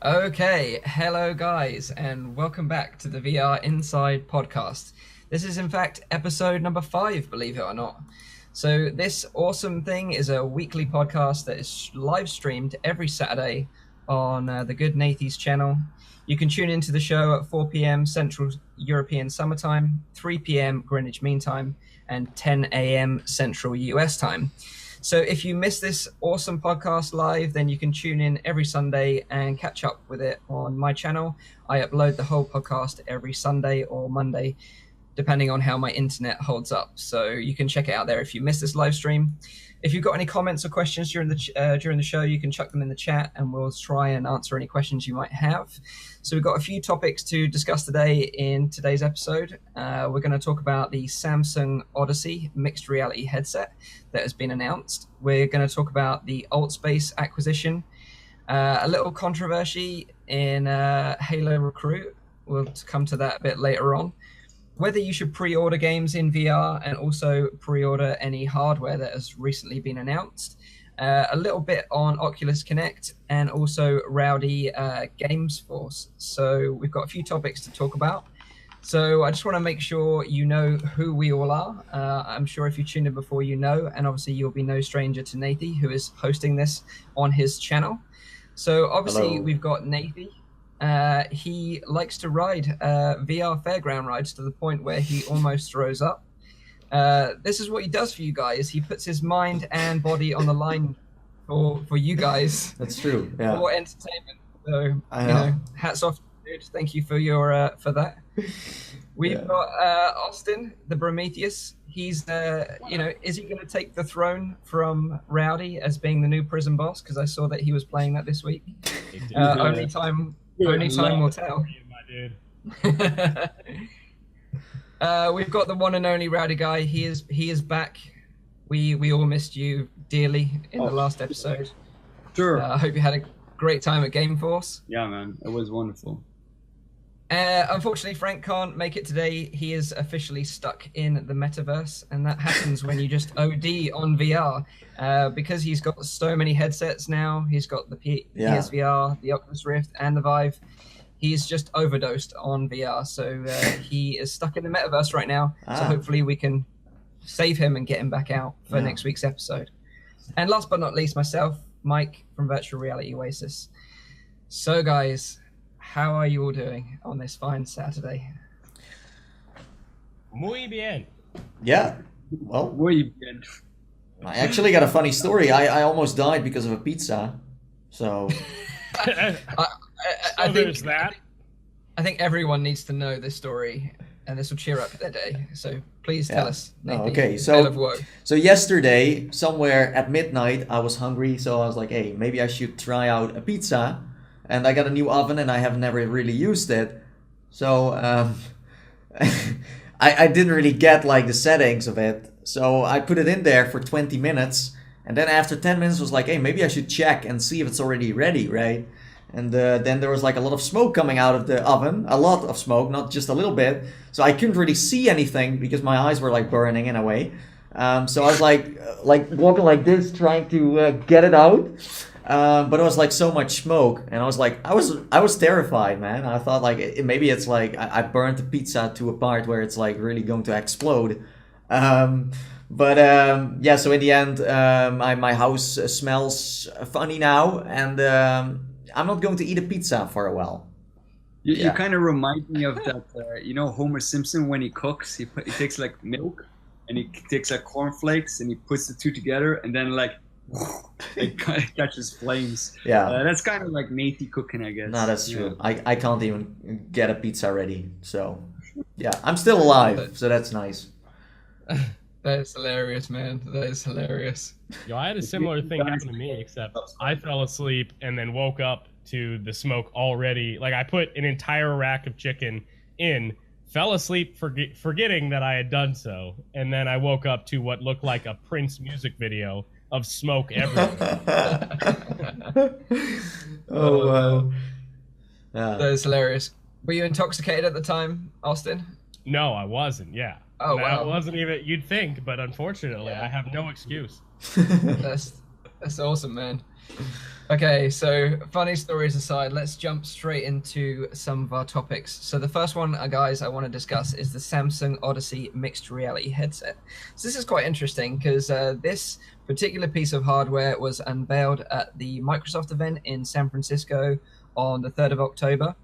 Okay, hello guys, and welcome back to the VR Inside podcast. This is in fact episode number 5, believe it or not. So this awesome thing is a weekly podcast that is live streamed every Saturday on the good Nathies channel. You can tune into the show at 4 p.m. Central European Summertime, 3 p.m. Greenwich Mean Time, and 10 a.m. Central US Time. So if you miss this awesome podcast live, then you can tune in every Sunday and catch up with it on my channel. I upload the whole podcast every Sunday or Monday, depending on how my internet holds up. So you can check it out there if you miss this live stream. If you've got any comments or questions during the show, you can chuck them in the chat and we'll try and answer any questions you might have. So we've got a few topics to discuss today in today's episode. We're going to talk about the Samsung Odyssey mixed reality headset that has been announced. We're going to talk about the AltSpace acquisition, a little controversy in Halo Recruit. We'll come to that a bit later on. Whether you should pre-order games in VR and also pre-order any hardware that has recently been announced. A little bit on Oculus Connect and also Rowdy Games Force. So we've got a few topics to talk about. So I just want to make sure you know who we all are. I'm sure if you tuned in before, you know, and obviously you'll be no stranger to Nathie, who is hosting this on his channel. So obviously Hello. We've got Nathie. He likes to ride VR fairground rides to the point where he almost throws up. This is what he does for you guys. He puts his mind and body on the line for you guys. That's true. Yeah. For entertainment. So I know. hats off, dude. Thank you for your for that. We've got Austin, the Brometheus. He's is he going to take the throne from Rowdy as being the new prison boss? Because I saw that he was playing that this week. Only time will tell. We've got the one and only RowdyGuy. He is back. We all missed you dearly in the last episode. Sure. I hope you had a great time at Gameforce. Yeah, man, it was wonderful. Unfortunately, Frank can't make it today. He is officially stuck in the metaverse, and that happens when you just OD on VR. Because he's got so many headsets now. He's got the PSVR, the Oculus Rift, and the Vive. He's just overdosed on VR, so he is stuck in the metaverse right now. So hopefully we can save him and get him back out for next week's episode. And last but not least, myself, Mike from Virtual Reality Oasis. So guys, how are you all doing on this fine Saturday? Muy bien. Yeah. Well, Muy bien. I actually got a funny story. I almost died because of a pizza. So I There's that. I think everyone needs to know this story, and this will cheer up their day. So please tell us. Nathie, okay. tale of woe. So yesterday, somewhere at midnight, I was hungry. So I was like, hey, maybe I should try out a pizza. And I got a new oven, and I have never really used it. So I didn't really get like the settings of it. So I put it in there for 20 minutes. And then after 10 minutes, was like, hey, maybe I should check and see if it's already ready, right? And then there was like a lot of smoke coming out of the oven. A lot of smoke, not just a little bit. So I couldn't really see anything because my eyes were like burning in a way. So I was like walking like this, trying to get it out. But it was like so much smoke, and I was like, I was terrified, man. I thought like maybe it's like I burned the pizza to a part where it's like really going to explode. So in the end, my house smells funny now, and I'm not going to eat a pizza for a while. You kind of remind me of that, Homer Simpson when he cooks, he takes like milk, and he takes like cornflakes, and he puts the two together, and then like it catches flames. Yeah, that's kind of like Nathie cooking, I guess. No, that's true. I can't even get a pizza ready. So yeah, I'm still alive, so that's nice. That is hilarious, man. That is hilarious. Yo, I had a similar thing happen to me, except I fell asleep and then woke up to the smoke already. Like I put an entire rack of chicken in, fell asleep forgetting that I had done so, and then I woke up to what looked like a Prince music video of smoke everywhere. Oh wow. Yeah. That is hilarious. Were you intoxicated at the time, Austin? No, I wasn't. Yeah. Oh, That wow. wasn't even. You'd think, but unfortunately, I have no excuse. That's That's awesome, man. Okay, so funny stories aside, let's jump straight into some of our topics. So the first one, guys, I want to discuss is the Samsung Odyssey mixed reality headset. So this is quite interesting because this particular piece of hardware was unveiled at the Microsoft event in San Francisco on the 3rd of October.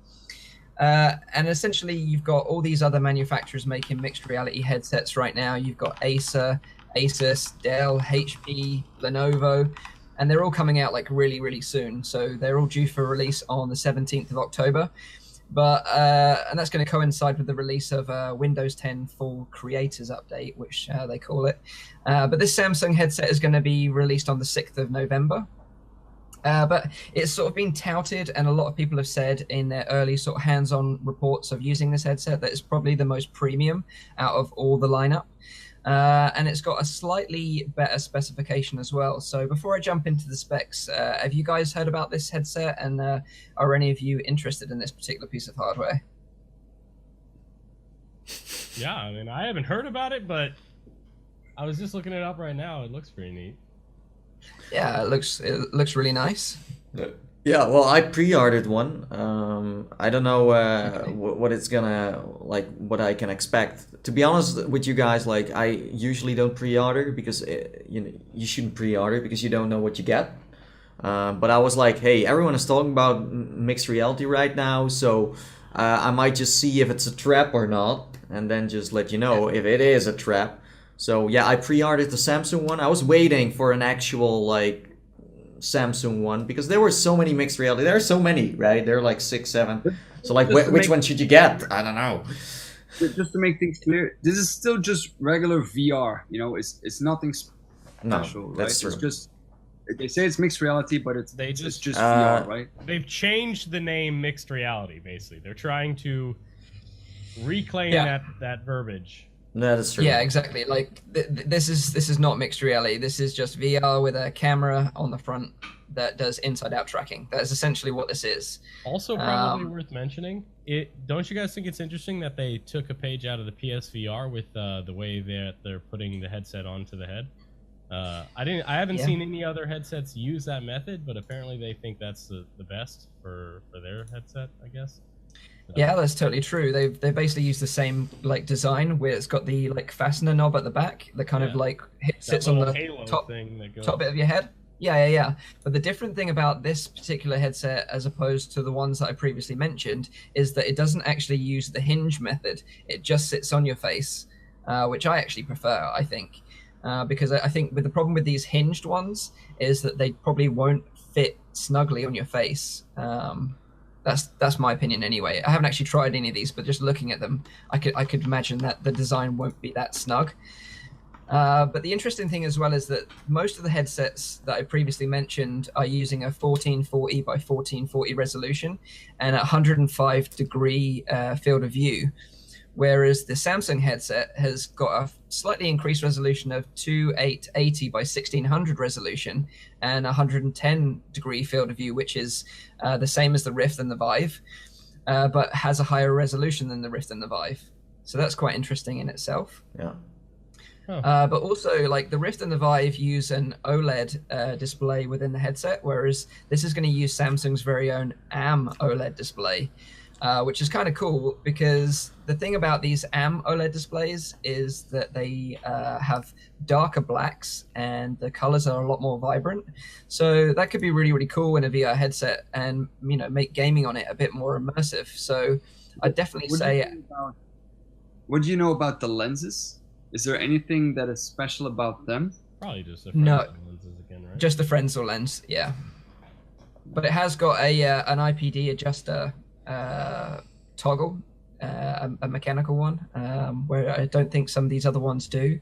And essentially, you've got all these other manufacturers making mixed reality headsets right now. You've got Acer, Asus, Dell, HP, Lenovo, and they're all coming out like really, really soon. So they're all due for release on the 17th of October. But and that's going to coincide with the release of Windows 10 Full Creators Update, which they call it. But this Samsung headset is going to be released on the 6th of November. But it's sort of been touted, and a lot of people have said in their early sort of hands-on reports of using this headset that it's probably the most premium out of all the lineup. And it's got a slightly better specification as well. So before I jump into the specs, have you guys heard about this headset, and are any of you interested in this particular piece of hardware? Yeah, I mean, I haven't heard about it, but I was just looking it up right now. It looks pretty neat. Yeah, it looks really nice. Yeah, well, I pre-ordered one. I don't know what it's gonna like, what I can expect. To be honest with you guys, like I usually don't pre-order because you shouldn't pre-order because you don't know what you get. But I was like, hey, everyone is talking about mixed reality right now, so I might just see if it's a trap or not, and then just let you know if it is a trap. So yeah, I pre-ordered the Samsung one. I was waiting for an actual like Samsung one because there were so many mixed reality. There are so many, right? There are like 6, 7. So like, which one should you get? I don't know. Just to make things clear, this is still just regular VR. You know, it's nothing special, right? That's true. It's just they say it's mixed reality, but it's just VR, right? They've changed the name mixed reality. Basically, they're trying to reclaim that verbiage. No, that's true. Yeah, exactly. Like this is not mixed reality. This is just VR with a camera on the front that does inside-out tracking. That is essentially what this is. Also, probably worth mentioning. Don't you guys think it's interesting that they took a page out of the PSVR with the way that they're putting the headset onto the head? I haven't seen any other headsets use that method, but apparently they think that's the best for their headset, I guess. Yeah, that's totally true. They basically used the same like design where it's got the like fastener knob at the back that kind of like sits on the top bit of your head. Yeah. But the different thing about this particular headset, as opposed to the ones that I previously mentioned, is that it doesn't actually use the hinge method. It just sits on your face, which I actually prefer, I think, because I think with the problem with these hinged ones is that they probably won't fit snugly on your face. That's my opinion anyway. I haven't actually tried any of these, but just looking at them, I could imagine that the design won't be that snug. But the interesting thing as well is that most of the headsets that I previously mentioned are using a 1440 by 1440 resolution and a 105-degree field of view, whereas the Samsung headset has got a slightly increased resolution of 2880 by 1600 resolution and 110-degree field of view, which is the same as the Rift and the Vive, but has a higher resolution than the Rift and the Vive. So that's quite interesting in itself. Yeah. But also, like the Rift and the Vive use an OLED display within the headset, whereas this is going to use Samsung's very own AMOLED display, which is kind of cool because the thing about these AMOLED displays is that they have darker blacks and the colors are a lot more vibrant. So that could be really, really cool in a VR headset and, make gaming on it a bit more immersive. So I'd definitely say... What do you know about the lenses? Is there anything that is special about them? Probably just the Fresnel lenses again, right? Just the Fresnel lens, yeah. But it has got an IPD adjuster toggle, a mechanical one, where I don't think some of these other ones do.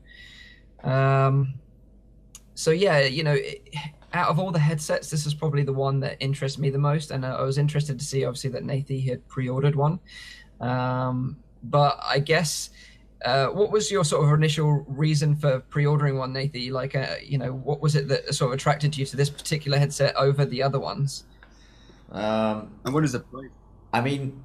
So yeah, out of all the headsets, this is probably the one that interests me the most, and I was interested to see obviously that Nathie had pre-ordered one. But I guess what was your sort of initial reason for pre-ordering one, Nathie? Like, what was it that sort of attracted you to this particular headset over the other ones? And what is the price? I mean,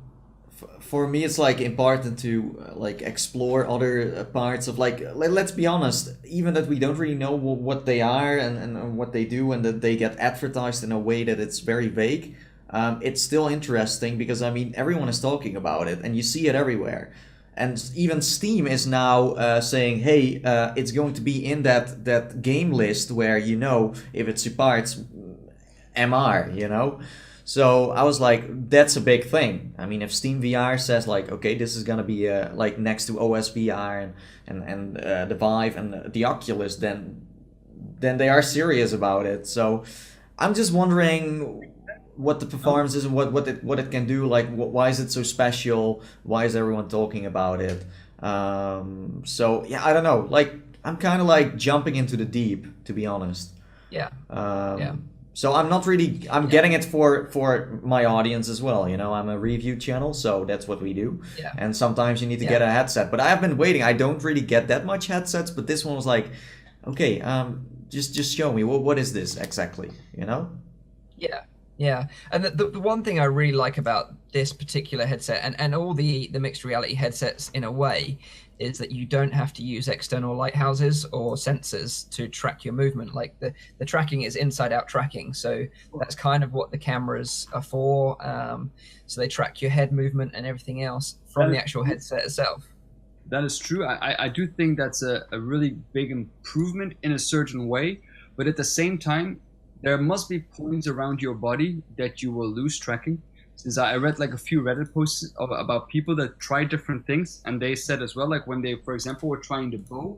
For me, it's like important to like explore other parts of like let's be honest, even that we don't really know what they are and what they do, and that they get advertised in a way that it's very vague. It's still interesting because I mean everyone is talking about it and you see it everywhere, and even Steam is now saying, hey, it's going to be in that game list where you know if it supports MR, you know. So I was like, that's a big thing. I mean, if Steam VR says like, okay, this is gonna be like next to OS VR and the Vive and the Oculus, then they are serious about it. So I'm just wondering what the performance is and what it can do. Like, why is it so special? Why is everyone talking about it? So yeah, I don't know. Like, I'm kind of like jumping into the deep, to be honest. Yeah. Yeah. So I'm not really, I'm getting it for my audience as well, you know, I'm a review channel, so that's what we do. Yeah. And sometimes you need to get a headset, but I have been waiting. I don't really get that much headsets, but this one was like, okay, just show me, what is this exactly, you know? Yeah. Yeah, and the one thing I really like about this particular headset and all the mixed reality headsets in a way is that you don't have to use external lighthouses or sensors to track your movement. Like the tracking is inside out tracking. So that's kind of what the cameras are for. So they track your head movement and everything else from the actual headset itself. That is true. I do think that's a really big improvement in a certain way, but at the same time, there must be points around your body that you will lose tracking. Since I read like a few Reddit posts about people that try different things, and they said as well, like when they, for example, were trying the bow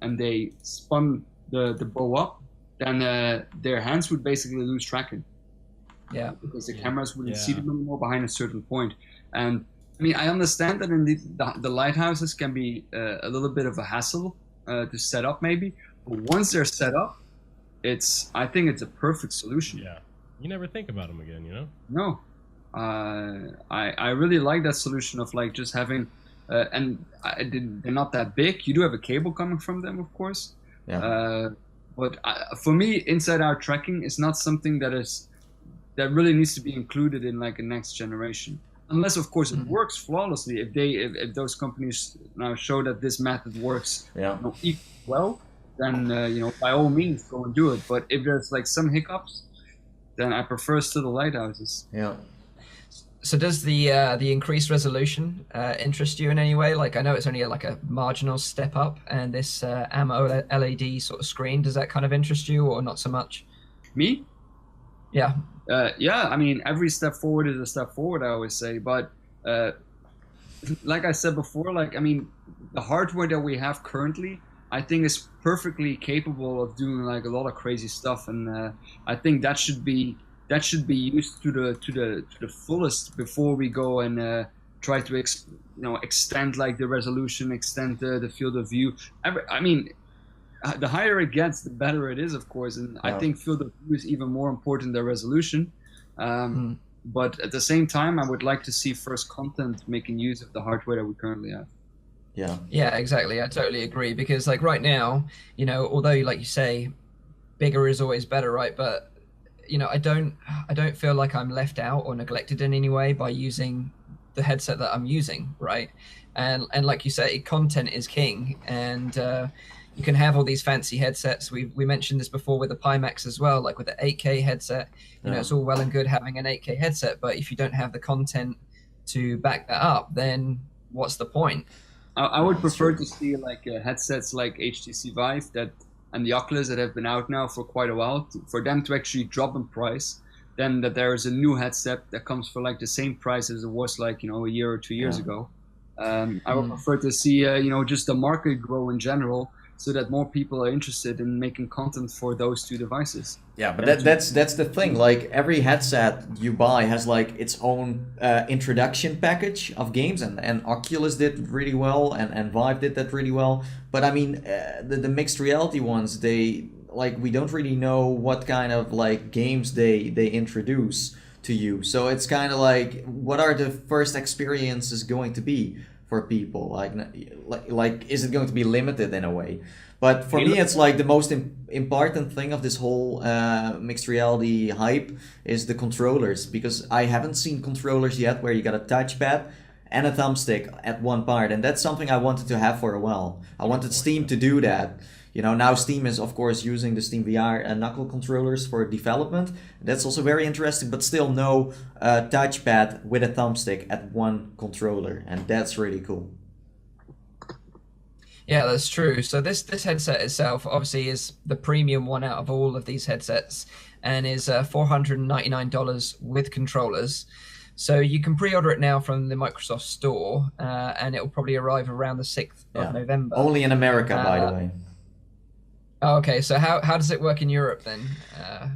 and they spun the bow up, then their hands would basically lose tracking. Yeah. Because the cameras wouldn't see them anymore behind a certain point. And I mean, I understand that indeed the lighthouses can be a little bit of a hassle to set up maybe, but once they're set up, I think it's a perfect solution. Yeah, you never think about them again, you know? No, I really like that solution of like just having, they're not that big. You do have a cable coming from them, of course. Yeah. But for me, inside-out tracking is not something that really needs to be included in like a next generation, unless of course it works flawlessly. If those companies now show that this method works, equally well, then by all means go and do it. But if there's like some hiccups, then I prefer still the lighthouses. Yeah. So does the increased resolution interest you in any way? Like, I know it's only like a marginal step up, and this AMO LED sort of screen, does that kind of interest you or not so much? Me? Yeah. Yeah, I mean, every step forward is a step forward, I always say. But like I said before, like, I mean, the hardware that we have currently, I think is perfectly capable of doing like a lot of crazy stuff, and I think that should be used to the fullest before we go and try to extend like the resolution, extend the field of view. I mean, the higher it gets, the better it is, of course, and I think field of view is even more important than resolution. But at the same time, I would like to see first content making use of the hardware that we currently have. Yeah, exactly. I totally agree, because like right now, although like you say, bigger is always better, right? But I don't feel like I'm left out or neglected in any way by using the headset that I'm using, right? And like you say, content is king, and you can have all these fancy headsets. We mentioned this before with the Pimax as well, like with the 8K headset. It's all well and good having an 8K headset, but if you don't have the content to back that up, then what's the point? I would prefer to see like headsets like HTC Vive and the Oculus that have been out now for quite a while, for them to actually drop in price, then that there is a new headset that comes for like the same price as it was like a year or 2 years ago. I would prefer to see just the market grow in general, so that more people are interested in making content for those two devices. Yeah, but that's the thing. Like, every headset you buy has like its own introduction package of games, and Oculus did really well, and Vive did that really well. But I mean, the mixed reality ones, we don't really know what kind of like games they introduce to you. So it's kind of like, what are the first experiences going to be for people? Like is it going to be limited in a way? But for me, it's like the most important thing of this whole mixed reality hype is the controllers, because I haven't seen controllers yet where you got a touchpad and a thumbstick at one part, and that's something I wanted to have for a while. I wanted Steam to do that. You know, now Steam is of course using the Steam VR knuckle controllers for development. That's also very interesting, but still no touchpad with a thumbstick at one controller, and that's really cool. Yeah, that's true. So this headset itself obviously is the premium one out of all of these headsets, and is $499 with controllers. So you can pre-order it now from the Microsoft Store, and it will probably arrive around the 6th of November. Only in America, by the way. Oh, okay, so how does it work in Europe then?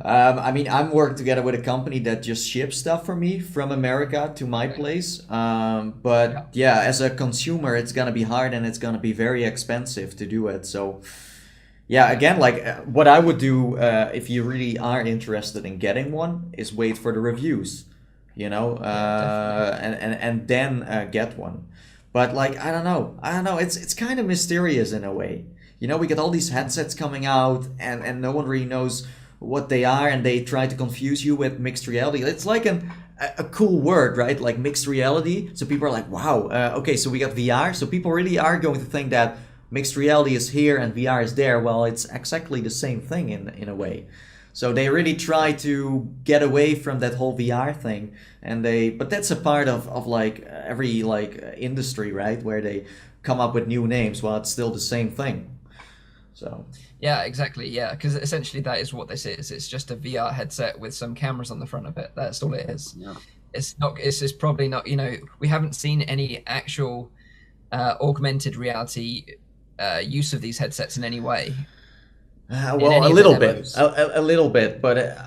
I mean, I'm working together with a company that just ships stuff for me from America to my place. But yeah, as a consumer, it's gonna be hard and it's gonna be very expensive to do it. So yeah, again, like what I would do if you really are interested in getting one is wait for the reviews, you know, and then get one. But like I don't know, it's kind of mysterious in a way. You know, we get all these headsets coming out and no one really knows what they are, and they try to confuse you with mixed reality. It's like a cool word, right? Like mixed reality. So people are like, wow, okay, so we got VR. So people really are going to think that mixed reality is here and VR is there. Well, it's exactly the same thing in a way. So they really try to get away from that whole VR thing, but that's a part of like every like industry, right? Where they come up with new names. Well, it's still the same thing. So yeah, exactly. Yeah, because essentially that is what this is. It's just a VR headset with some cameras on the front of it. That's all it is. Yeah. It's not. It's probably not. You know, we haven't seen any actual augmented reality use of these headsets in any way. Well, a little bit, but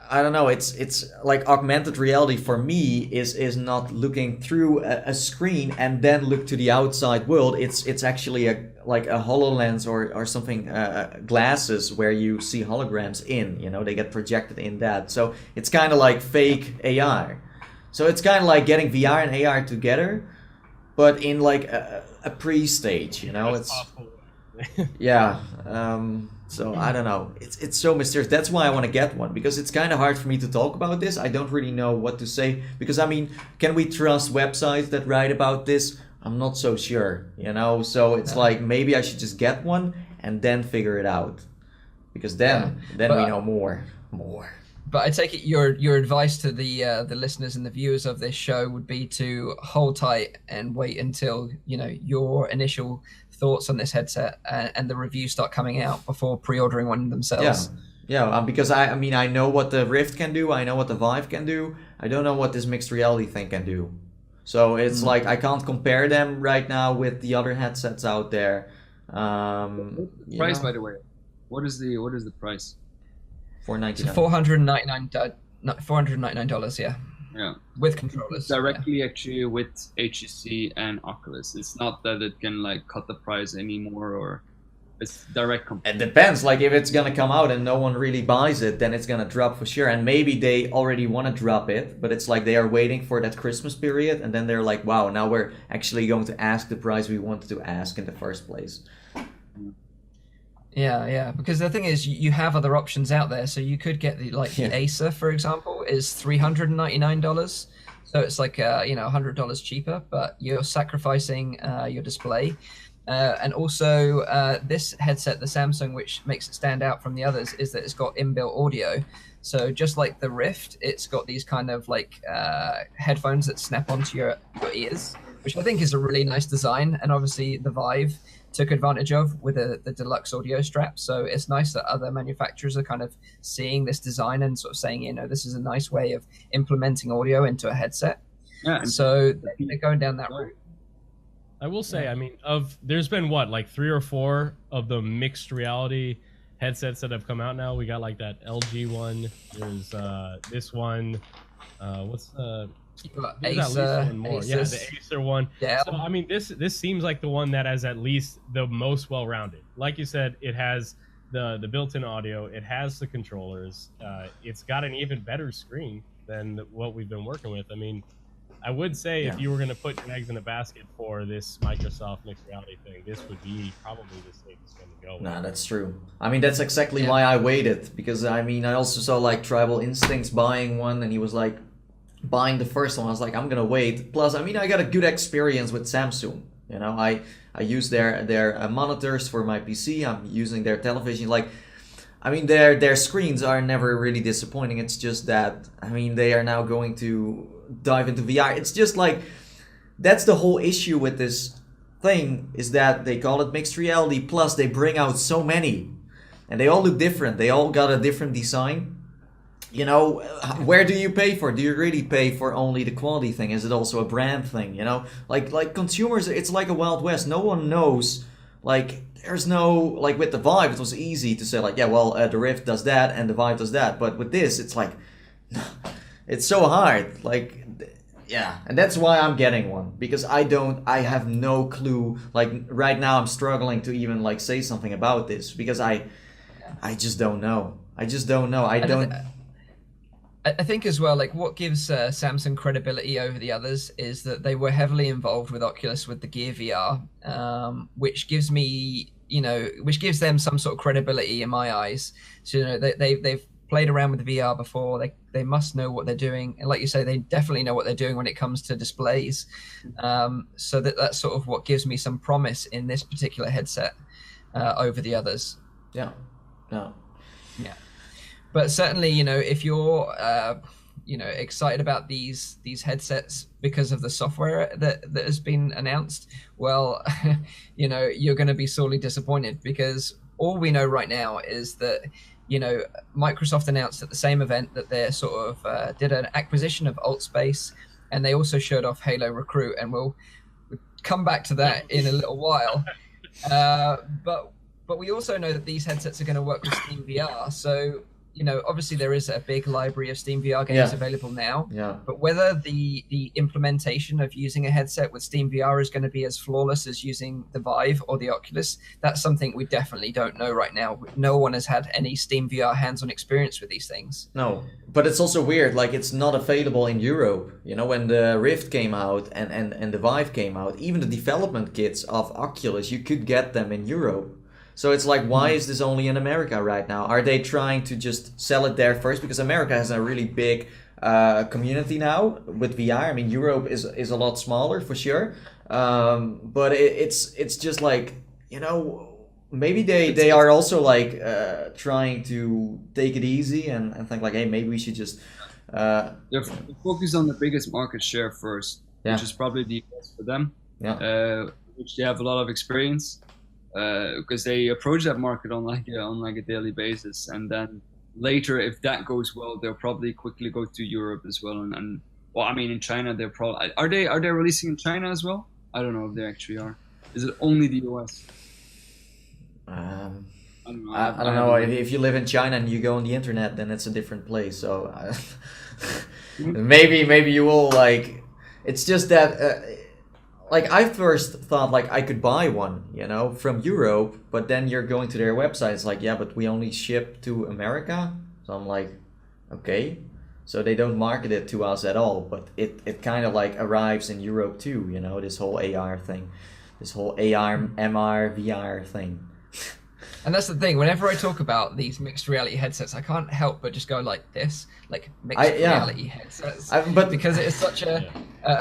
I don't know. It's like augmented reality for me is not looking through a screen and then look to the outside world. It's actually like a HoloLens or something, glasses where you see holograms in. You know, they get projected in that. So it's kind of like fake AR. So it's kind of like getting VR and AR together, but in like a pre-stage. You know, it's yeah. So I don't know. It's so mysterious. That's why I want to get one, because it's kind of hard for me to talk about this. I don't really know what to say, because I mean, can we trust websites that write about this? I'm not so sure, you know. So it's like maybe I should just get one and then figure it out, because then we know more. But I take it your advice to the listeners and the viewers of this show would be to hold tight and wait until, you know, your initial thoughts on this headset and the reviews start coming out before pre-ordering one themselves. Yeah, because I mean, I know what the Rift can do, I know what the Vive can do, I don't know what this mixed reality thing can do. So it's like I can't compare them right now with the other headsets out there. Price, by the way, what is the price? $499. $499. Yeah, with controllers. Directly actually with HTC and Oculus. It's not that it can like cut the price anymore, or it's direct comparison. It depends. Like if it's gonna come out and no one really buys it, then it's gonna drop for sure. And maybe they already want to drop it, but it's like they are waiting for that Christmas period, and then they're like, wow, now we're actually going to ask the price we wanted to ask in the first place. Yeah, because the thing is, you have other options out there. So you could get the Acer, for example, is $399. So it's like $100 cheaper, but you're sacrificing your display. And also this headset, the Samsung, which makes it stand out from the others, is that it's got inbuilt audio. So just like the Rift, it's got these kind of like headphones that snap onto your ears, which I think is a really nice design. And obviously the Vive took advantage of with the deluxe audio strap. So it's nice that other manufacturers are kind of seeing this design and sort of saying, you know, this is a nice way of implementing audio into a headset. Yeah. So they're going down that route. I will say, I mean, there's been like 3 or 4 of the mixed reality headsets that have come out now. We got like that LG one. There's this one. What's the Acer, yeah, the Acer one. Yeah. So I mean, this seems like the one that has at least the most well-rounded. Like you said, it has the built-in audio. It has the controllers. It's got an even better screen than what we've been working with. I mean, I would say if you were going to put your eggs in a basket for this Microsoft mixed reality thing, this would be probably the safest one to go with. Nah, that's true. I mean, that's exactly why I waited, because I mean, I also saw like Tribal Instincts buying one, and he was like buying the first one. I was like, I'm gonna wait. Plus, I mean, I got a good experience with Samsung. You know, I use their monitors for my PC. I'm using their television. Like, I mean, their screens are never really disappointing. It's just that, I mean, they are now going to dive into VR. It's just like, that's the whole issue with this thing, is that they call it mixed reality, plus they bring out so many, and they all look different. They all got a different design. You know, where do you pay for? Do you really pay for only the quality thing? Is it also a brand thing? You know, like consumers, it's like a Wild West. No one knows. Like, there's no, like with the Vive, it was easy to say like, yeah, well, the Rift does that and the Vive does that. But with this, it's like, it's so hard. Like, yeah, and that's why I'm getting one, because I have no clue. Like right now, I'm struggling to even like say something about this, because I just don't know. I think as well, like what gives Samsung credibility over the others is that they were heavily involved with Oculus with the Gear VR, which gives them some sort of credibility in my eyes. So, you know, they've played around with the VR before. They must know what they're doing, and like you say, they definitely know what they're doing when it comes to displays. So that's sort of what gives me some promise in this particular headset over the others. Yeah. But certainly, you know, if you're, excited about these headsets because of the software that has been announced, well, you know, you're going to be sorely disappointed, because all we know right now is that, you know, Microsoft announced at the same event that they sort of did an acquisition of AltSpace, and they also showed off Halo Recruit, and we'll come back to that in a little while. But we also know that these headsets are going to work with Steam VR, so, you know, obviously there is a big library of Steam VR games available now. Yeah. But whether the implementation of using a headset with Steam VR is going to be as flawless as using the Vive or the Oculus, that's something we definitely don't know right now. No one has had any Steam VR hands-on experience with these things. No, but it's also weird. Like, it's not available in Europe. You know, when the Rift came out and the Vive came out, even the development kits of Oculus, you could get them in Europe. So it's like, why is this only in America right now? Are they trying to just sell it there first? Because America has a really big community now with VR. I mean, Europe is a lot smaller for sure. But it's just like, you know, maybe they are also like trying to take it easy and think like, hey, maybe we should just... They're focused on the biggest market share first, which is probably the US for them, which they have a lot of experience. Because they approach that market on like a daily basis, and then later, if that goes well, they'll probably quickly go to Europe as well. And well, I mean, in China, they're probably are they releasing in China as well? I don't know if they actually are. Is it only the US? I don't know. If you live in China and you go on the internet, then it's a different place. So maybe you will like. It's just that. Like, I first thought, like, I could buy one, you know, from Europe, but then you're going to their website, it's like, yeah, but we only ship to America? So I'm like, okay. So they don't market it to us at all, but it kind of, like, arrives in Europe too, you know, this whole AR thing. This whole AR, MR, VR thing. And that's the thing, whenever I talk about these mixed reality headsets, I can't help but just go like this, like mixed reality headsets. Because it is such a,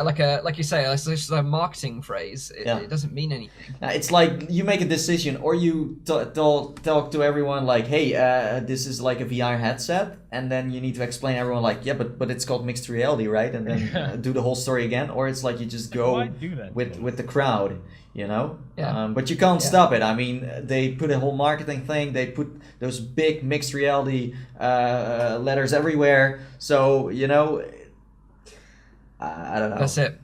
like you say, it's just a marketing phrase. It doesn't mean anything. It's like you make a decision, or you talk to everyone like, hey, this is like a VR headset, and then you need to explain to everyone like, yeah, but it's called mixed reality, right? And then do the whole story again, or it's like you just go with the crowd. You know, but you can't stop it. I mean, they put a whole marketing thing. They put those big mixed reality letters everywhere. So, you know, I don't know. That's it.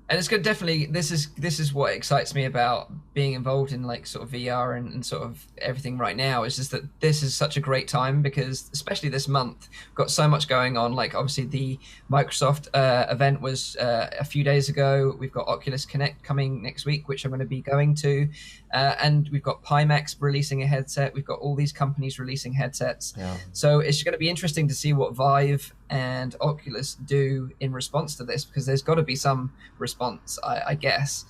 And it's good. Definitely, this is what excites me about being involved in like sort of VR and sort of everything right now. Is just that this is such a great time, because especially this month, we've got so much going on. Like obviously the Microsoft event was a few days ago. We've got Oculus Connect coming next week, which I'm going to be going to, and we've got Pimax releasing a headset. We've got all these companies releasing headsets. Yeah. So it's going to be interesting to see what Vive and Oculus do in response to this, because there's got to be some response, I guess.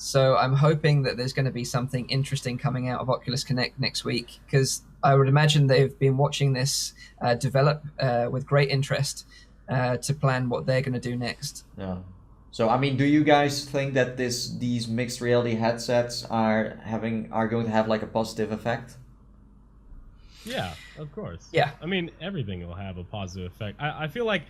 So I'm hoping that there's going to be something interesting coming out of Oculus Connect next week, because I would imagine they've been watching this develop with great interest. to plan what they're going to do next. Yeah. So I mean, do you guys think that these mixed reality headsets are going to have like a positive effect? Yeah, of course. Yeah. I mean, everything will have a positive effect. I feel like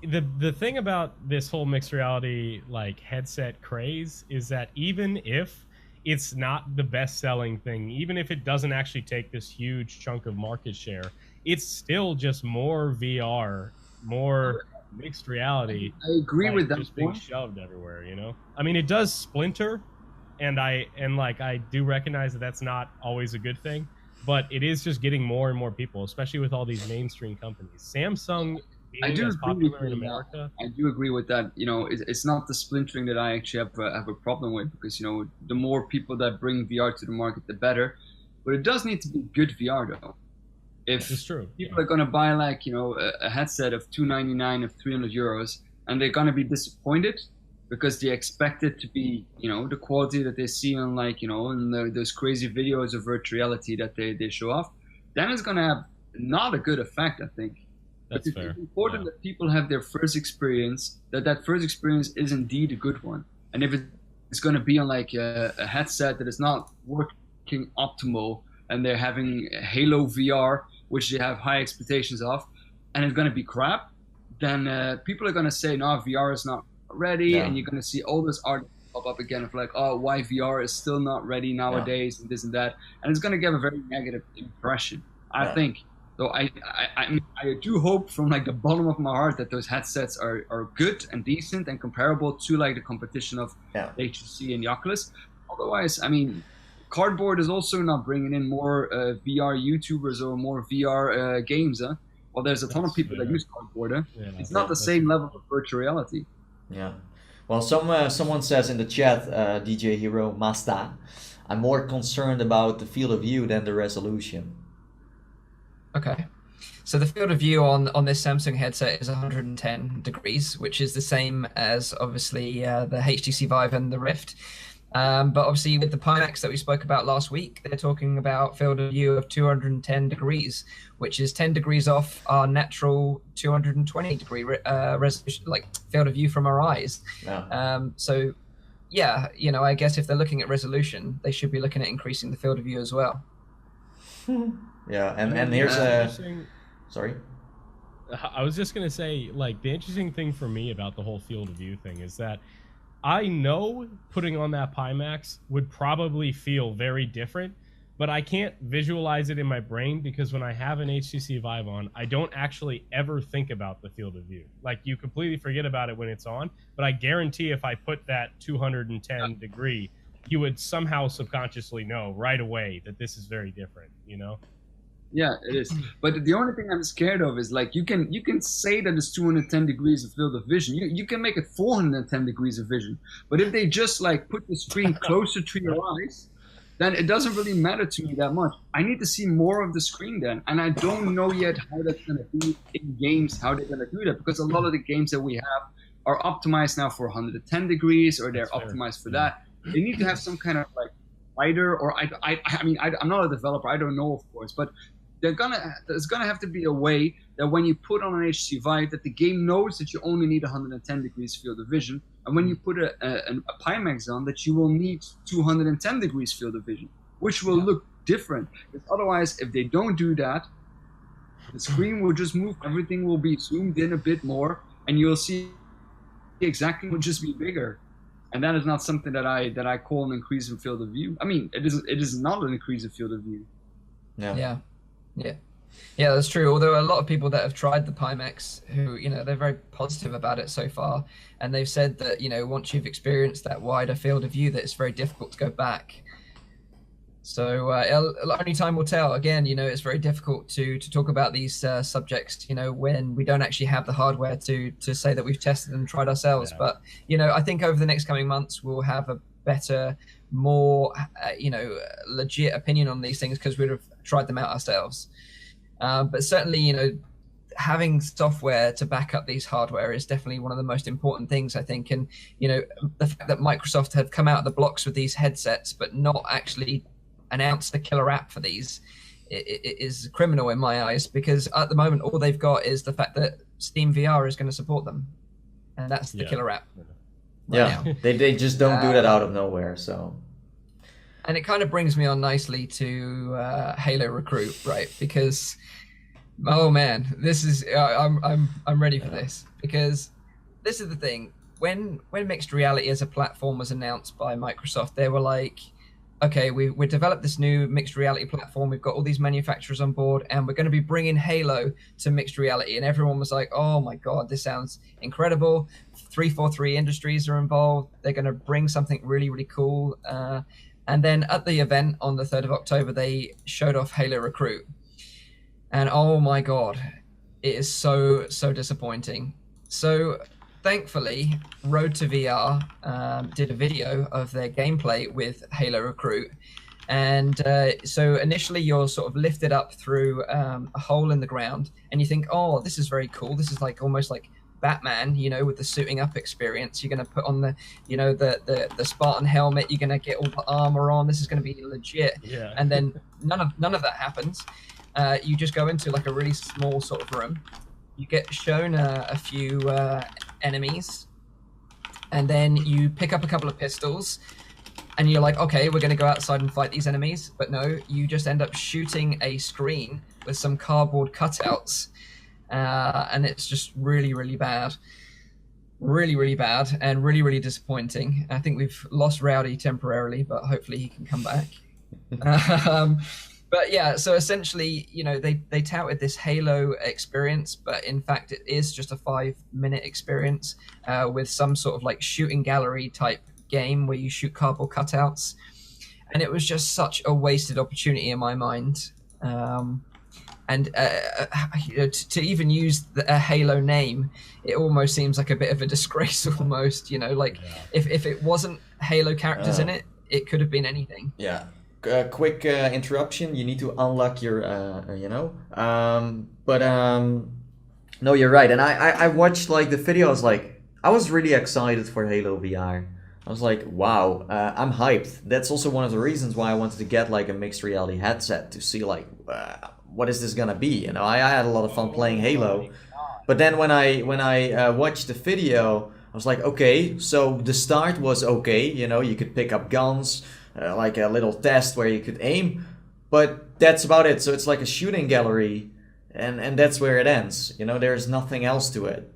the thing about this whole mixed reality like headset craze is that even if it's not the best selling thing, even if it doesn't actually take this huge chunk of market share, it's still just more VR, more mixed reality. I agree with that. Just being shoved everywhere, you know? I mean, it does splinter, and I do recognize that that's not always a good thing, but it is just getting more and more people, especially with all these mainstream companies. Samsung being as popular in America. I do agree with that. You know, it's not the splintering that I actually have a problem with, because, you know, the more people that bring VR to the market, the better. But it does need to be good VR, though. If it's true. People are going to buy, like, you know, a headset of $299 of 300 euros, and they're going to be disappointed because they expect it to be, you know, the quality that they see on, like, you know, in those crazy videos of virtual reality that they show off, then it's going to have not a good effect, I think. That's fair. It's important that people have their first experience, that first experience is indeed a good one. And if it's going to be on like a headset that is not working optimal, and they're having Halo VR, which they have high expectations of, and it's going to be crap, then people are going to say, no, VR is not ready, and you're going to see all this art pop up again of like, oh, why VR is still not ready nowadays, and this and that. And it's going to give a very negative impression, I think. So I do hope from like the bottom of my heart that those headsets are good and decent and comparable to like the competition of HTC and the Oculus. Otherwise, I mean, Cardboard is also not bringing in more VR YouTubers or more VR games. Well, there's a ton of people that use Cardboard. It's not the same level of virtual reality. Yeah. Well, someone says in the chat, DJ Hero Masta, I'm more concerned about the field of view than the resolution. Okay, so the field of view on this Samsung headset is 110 degrees, which is the same as obviously the HTC Vive and the Rift. But obviously with the Pimax that we spoke about last week, they're talking about field of view of 210 degrees, which is 10 degrees off our natural 220 degree resolution, like field of view from our eyes. So yeah, you know, I guess if they're looking at resolution, they should be looking at increasing the field of view as well. Yeah, and here's sorry. I was just gonna say, like, the interesting thing for me about the whole field of view thing is that I know putting on that Pimax would probably feel very different, but I can't visualize it in my brain because when I have an HTC Vive on, I don't actually ever think about the field of view. Like, you completely forget about it when it's on, but I guarantee if I put that 210 degree, you would somehow subconsciously know right away that this is very different, you know? Yeah, it is. But the only thing I'm scared of is, like, you can say that it's 210 degrees of field of vision. You can make it 410 degrees of vision. But if they just, like, put the screen closer to your eyes, then it doesn't really matter to me that much. I need to see more of the screen then. And I don't know yet how that's going to be in games, how they're going to do that. Because a lot of the games that we have are optimized now for 110 degrees, or they're optimized for that. They need to have some kind of, like, wider, or I mean, I'm not a developer. I don't know, of course. But there's gonna have to be a way that when you put on an HTC Vive, that the game knows that you only need 110 degrees field of vision, and when you put a Pimax on, that you will need 210 degrees field of vision, which will look different. Because otherwise, if they don't do that, the screen will just move. Everything will be zoomed in a bit more, and you'll see exactly will just be bigger. And that is not something that I call an increase in field of view. I mean, it is not an increase in field of view. Yeah, that's true. Although a lot of people that have tried the Pimax, who, you know, they're very positive about it so far, and they've said that, you know, once you've experienced that wider field of view, that it's very difficult to go back. So only time will tell. Again, you know, it's very difficult to talk about these subjects, you know, when we don't actually have the hardware to say that we've tested and tried ourselves. But, you know, I think over the next coming months, we'll have a better, more, you know, legit opinion on these things because we'd have tried them out ourselves. But certainly, you know, having software to back up these hardware is definitely one of the most important things, I think. And, you know, the fact that Microsoft have come out of the blocks with these headsets, but not actually announced a killer app for these, it is criminal in my eyes, because at the moment, all they've got is the fact that Steam VR is going to support them, and that's the killer app. Yeah, they just don't do that out of nowhere. So, and it kind of brings me on nicely to Halo Recruit, right? Because oh man, this is I'm ready for this, because this is the thing. When mixed reality as a platform was announced by Microsoft, they were like, okay, we developed this new mixed reality platform. We've got all these manufacturers on board, and we're going to be bringing Halo to mixed reality. And everyone was like, oh my God, this sounds incredible. 343 Industries are involved. They're going to bring something really, really cool. And then at the event on the 3rd of October, they showed off Halo Recruit. And oh my God, it is so disappointing. So thankfully, Road to VR did a video of their gameplay with Halo Recruit. And so initially you're sort of lifted up through a hole in the ground, and you think, oh, this is very cool. This is like almost like Batman, you know, with the suiting up experience. You're going to put on the, you know, the Spartan helmet. You're going to get all the armor on. This is going to be legit. Yeah. And then none of that happens. You just go into like a really small sort of room. You get shown a few enemies, and then you pick up a couple of pistols, and you're like, okay, we're going to go outside and fight these enemies. But no, you just end up shooting a screen with some cardboard cutouts, and it's just really, really bad. Really, really bad, and really, really disappointing. I think we've lost Rowdy temporarily, but hopefully he can come back. But yeah, so essentially, you know, they touted this Halo experience, but in fact it is just a 5-minute experience with some sort of like shooting gallery type game where you shoot cardboard cutouts. And it was just such a wasted opportunity in my mind. And you know, to even use a Halo name, it almost seems like a bit of a disgrace almost, you know, like if it wasn't Halo characters in it, it could have been anything. Yeah. Quick interruption. You need to unlock your, no, you're right. And I watched like the video. I was like, I was really excited for Halo VR. I was like, wow, I'm hyped. That's also one of the reasons why I wanted to get like a mixed reality headset to see like, what is this gonna be? You know, I had a lot of fun playing Halo, but then when I watched the video, I was like, okay, so the start was okay. You know, you could pick up guns. Like a little test where you could aim, but that's about it. So it's like a shooting gallery, and that's where it ends. You know, there's nothing else to it,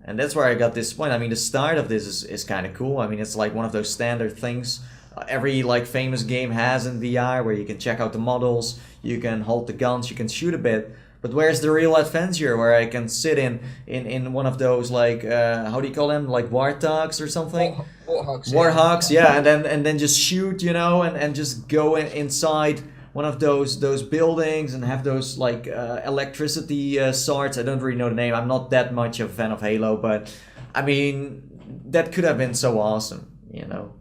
and that's where I got disappointed. I mean, the start of this is kind of cool. I mean, it's like one of those standard things every like famous game has in VR, where you can check out the models, you can hold the guns, you can shoot a bit. But where's the real adventure where I can sit in one of those like how do you call them, like warthogs or something? Warthogs, yeah, and then just shoot, you know, and just go inside one of those buildings and have those like electricity swords. I don't really know the name. I'm not that much of a fan of Halo, but I mean that could have been so awesome, you know.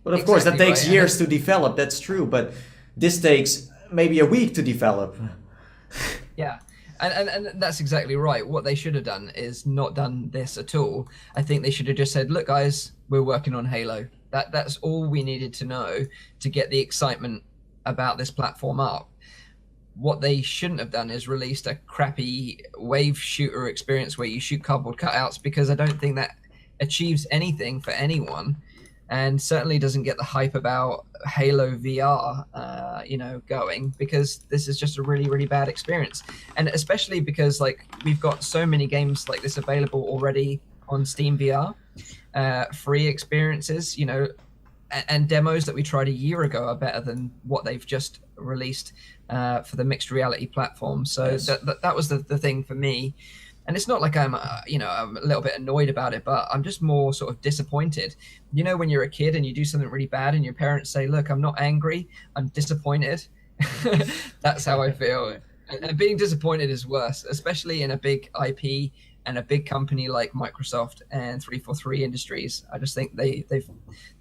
But of course that takes years to develop. That's true, but this takes maybe a week to develop. Yeah, and that's exactly right. What they should have done is not done this at all. I think they should have just said, look, guys, we're working on Halo. That's all we needed to know to get the excitement about this platform up. What they shouldn't have done is released a crappy wave shooter experience where you shoot cardboard cutouts, because I don't think that achieves anything for anyone, and certainly doesn't get the hype about Halo VR, you know, going, because this is just a really, really bad experience. And especially because like we've got so many games like this available already on Steam VR, free experiences, you know, and demos that we tried a year ago are better than what they've just released for the mixed reality platform. So yes. that was the thing for me. And it's not like I'm, you know, I'm a little bit annoyed about it, but I'm just more sort of disappointed. You know, when you're a kid and you do something really bad and your parents say, look, I'm not angry, I'm disappointed. That's how I feel. And being disappointed is worse, especially in a big IP and a big company like Microsoft and 343 Industries. I just think they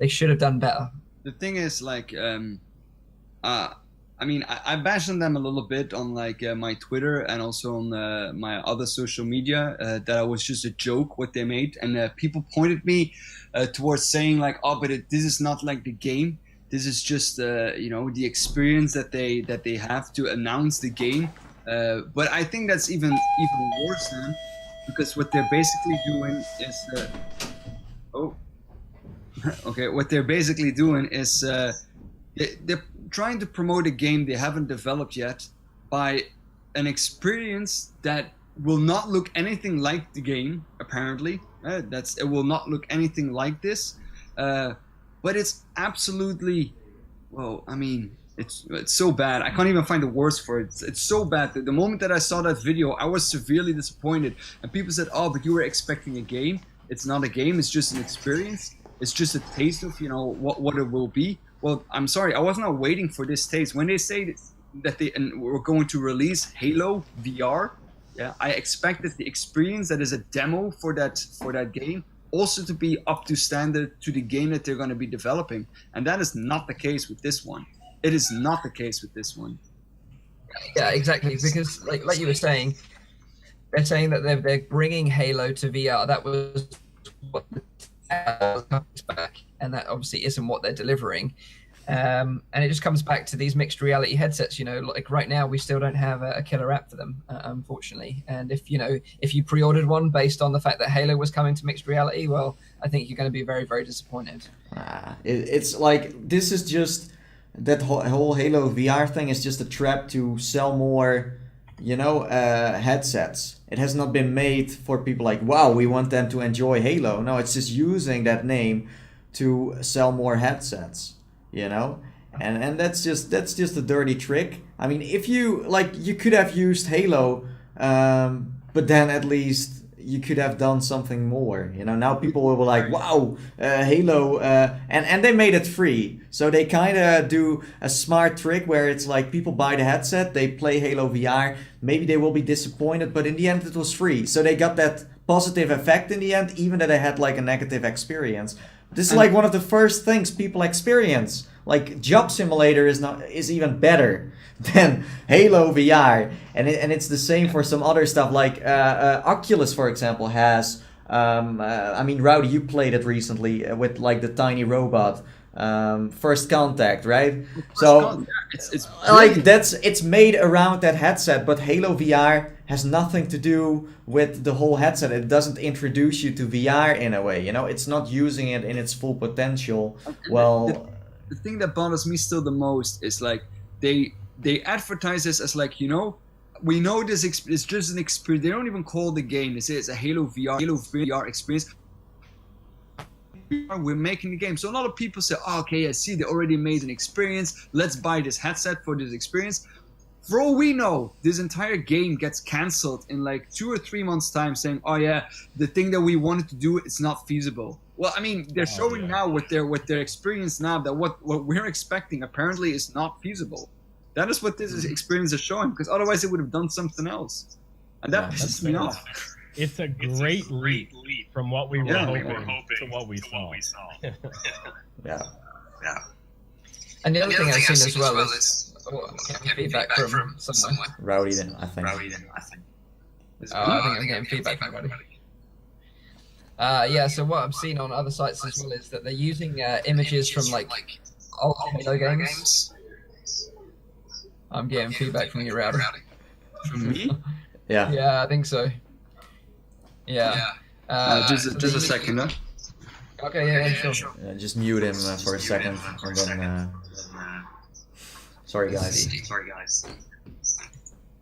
should have done better. The thing is, like, I mean, I bashed on them a little bit on like my Twitter and also on my other social media that I was just a joke what they made, and people pointed me towards saying like, oh, but this is not like the game. This is just you know, the experience that they have to announce the game. But I think that's even worse, man, because what they're basically doing is what they're basically doing is they're trying to promote a game they haven't developed yet by an experience that will not look anything like the game, apparently. It will not look anything like this, but it's absolutely, well, I mean, it's so bad. I can't even find the words for it. It's so bad that the moment that I saw that video, I was severely disappointed. And people said, "Oh, but you were expecting a game." It's not a game. It's just an experience. It's just a taste of, you know, what it will be. Well, I'm sorry, I was not waiting for this taste. When they say that they were going to release Halo VR, yeah, I expected the experience that is a demo for that game also to be up to standard to the game that they're going to be developing, and that is not the case with this one. It is not the case with this one. Yeah, exactly. Because like you were saying, they're saying that they're bringing Halo to VR. That was what the back, and that obviously isn't what they're delivering. And it just comes back to these mixed reality headsets. You know, like right now we still don't have a killer app for them, unfortunately. And if you pre-ordered one based on the fact that Halo was coming to mixed reality, well, I think you're going to be very, very disappointed. It's like, this is just, that whole Halo VR thing is just a trap to sell more, headsets. It has not been made for people like, wow, we want them to enjoy Halo. No, it's just using that name to sell more headsets, and that's just a dirty trick. I mean, if you could have used Halo, but then at least you could have done something more. Now people will be like, wow, Halo, and they made it free. So they kind of do a smart trick where it's like people buy the headset, they play Halo VR, maybe they will be disappointed, but in the end it was free. So they got that positive effect in the end, even though they had like a negative experience. This is like one of the first things people experience. Like Job Simulator is even better than Halo VR, and it's the same for some other stuff. Like Oculus, for example, has. Rowdy, you played it recently with like the tiny robot. First Contact, right? It's made around that headset, but Halo VR has nothing to do with the whole headset. It doesn't introduce you to VR in a way, it's not using it in its full potential. Well, the thing that bothers me still the most is like they advertise this as like, we know this it's just an experience. They don't even call the game. They say it's a Halo VR experience. We're making the game. So a lot of people say, oh, okay, I see they already made an experience. Let's buy this headset for this experience. For all we know, this entire game gets cancelled in like 2 or 3 months' time, saying, oh yeah, the thing that we wanted to do, it's not feasible. Well, I mean, they're showing now with their experience now that what we're expecting apparently is not feasible. That is what this experience is showing, because otherwise it would have done something else. And that pisses me off. It's a great leap from what we were hoping to what we saw. Yeah. And the other thing I've seen as well is feedback from someone. Rowdy, then I think. I think I'm getting feedback from Rowdy. So what I've seen on other sites as well is that they're using images from like old Halo games. I'm getting feedback from you, Rowdy. From me? Yeah. Yeah, I think so. Yeah. Just a second, huh? Okay, yeah, sure. Just mute him for a second, and then. Sorry, guys.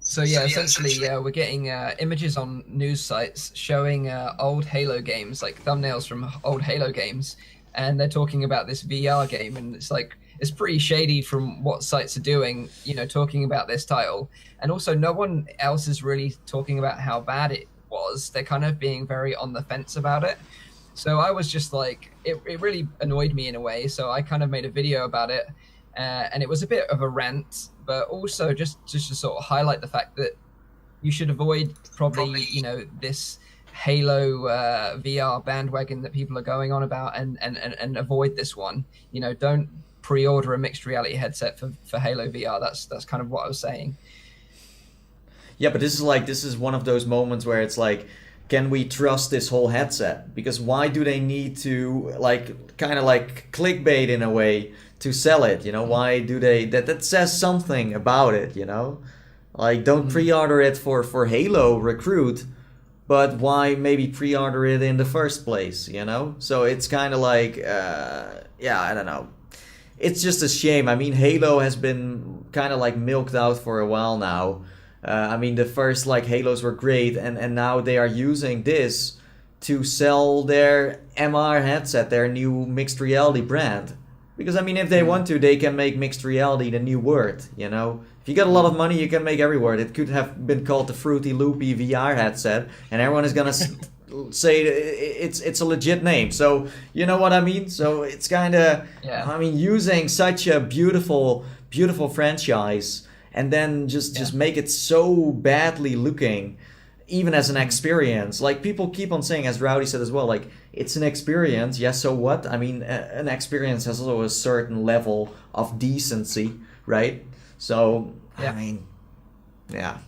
So yeah, essentially, we're getting images on news sites showing old Halo games, like thumbnails from old Halo games, and they're talking about this VR game, and it's pretty shady from what sites are doing, talking about this title, and also no one else is really talking about how bad it was. They're kind of being very on the fence about it. So I was just like, it really annoyed me in a way. So I kind of made a video about it, and it was a bit of a rant, but also just to sort of highlight the fact that you should avoid probably this Halo VR bandwagon that people are going on about, and avoid this one. Don't pre-order a mixed reality headset for Halo VR. That's kind of what I was saying. Yeah, but this is one of those moments where it's like, can we trust this whole headset? Because why do they need to kind of like clickbait in a way to sell it? Why do they? That says something about it. Like, don't pre-order it for Halo Recruit, but why maybe pre-order it in the first place, you know? So it's kind of like, yeah, I don't know. It's just a shame. I mean, Halo has been kind of like milked out for a while now. I mean, the first like Halos were great, and now they are using this to sell their MR headset, their new mixed reality brand. Because I mean, if they want to, they can make mixed reality the new word, you know? If you got a lot of money, you can make every word. It could have been called the Fruity Loopy VR headset, and everyone is gonna say it's a legit name. So you know what I mean? So it's kind of, I mean, using such a beautiful franchise and then just make it so badly looking, even as an experience. Like, people keep on saying, as Rowdy said as well, like, it's an experience. Yes, so what? I mean, an experience has also a certain level of decency, right? So, I mean, yeah.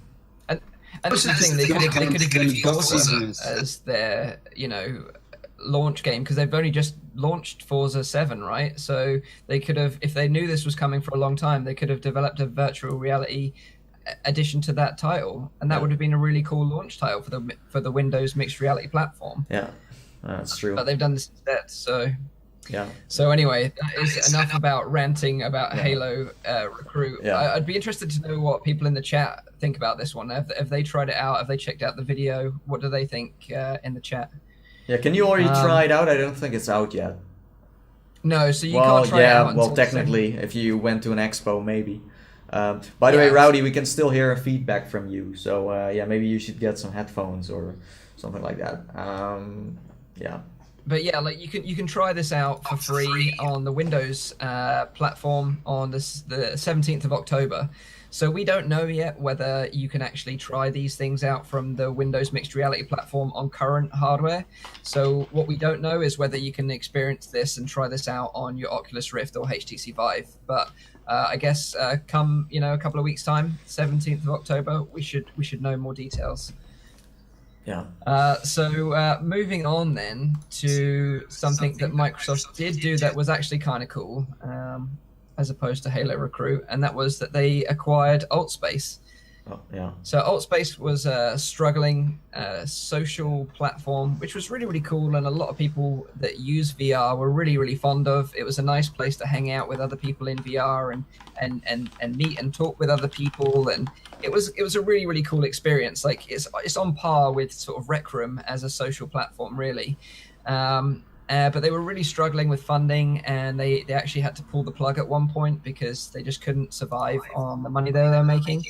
And this is the thing, they could have used Forza as their, you know, launch game, because they've only just launched Forza 7, right? So they could have, if they knew this was coming for a long time, they could have developed a virtual reality addition to that title, and that would have been a really cool launch title for the Windows mixed reality platform. Yeah, that's true. But they've done this instead, so yeah. So anyway, that is enough about ranting about Halo Recruit. I'd be interested to know what people in the chat think about this one. Have they tried it out? Have they checked out the video? What do they think in the chat? Yeah, can you already try it out? I don't think it's out yet. No, so you can't try it out. Well, technically, if you went to an expo, maybe. By the way, Rowdy, we can still hear feedback from you. So yeah, maybe you should get some headphones or something like that. Yeah. But yeah, like you can try this out for free on the Windows platform on the 17th of October. So we don't know yet whether you can actually try these things out from the Windows mixed reality platform on current hardware. So what we don't know is whether you can experience this and try this out on your Oculus Rift or HTC Vive. But I guess come a couple of weeks time, 17th of October, we should know more details. Yeah. So moving on then to something that Microsoft did do that was actually kind of cool, as opposed to Halo Recruit, and that was that they acquired AltSpace. Oh, yeah. So AltSpace was a struggling social platform, which was really, really cool, and a lot of people that use VR were really, really fond of. It was a nice place to hang out with other people in VR and meet and talk with other people, and it was a really, really cool experience. Like, it's on par with sort of Rec Room as a social platform, really. But they were really struggling with funding, and they actually had to pull the plug at one point because they just couldn't survive on the money they were making.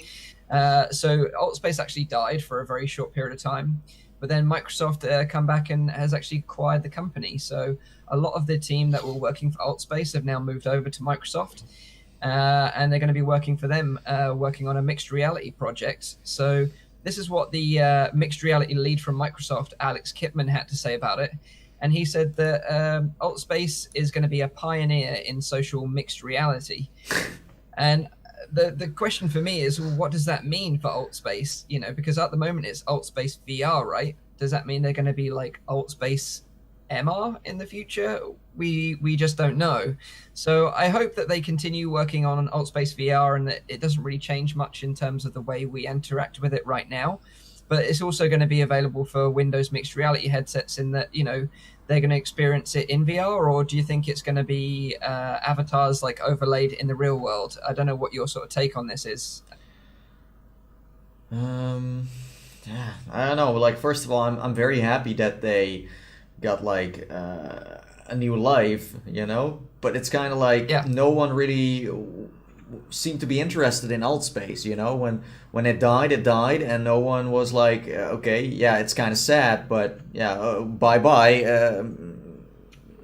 So AltSpace actually died for a very short period of time, but then Microsoft come back and has actually acquired the company. So a lot of the team that were working for AltSpace have now moved over to Microsoft, and they're going to be working for them, working on a mixed reality project. So this is what the mixed reality lead from Microsoft, Alex Kipman, had to say about it. And he said that AltSpace is going to be a pioneer in social mixed reality. And the question for me is, well, what does that mean for AltSpace? You know, because at the moment it's AltSpace VR, right? Does that mean they're going to be like AltSpace MR in the future? We just don't know. So I hope that they continue working on AltSpace VR and that it doesn't really change much in terms of the way we interact with it right now. But it's also going to be available for Windows mixed reality headsets in that, you know, they're going to experience it in VR, or do you think it's going to be avatars like overlaid in the real world? I don't know what your sort of take on this is. Yeah, I don't know. Like, first of all, I'm very happy that they got like a new life, you know. But it's kind of like no one really seemed to be interested in AltSpace, you know. When it died, and no one was like, okay, yeah, it's kind of sad, but yeah, bye.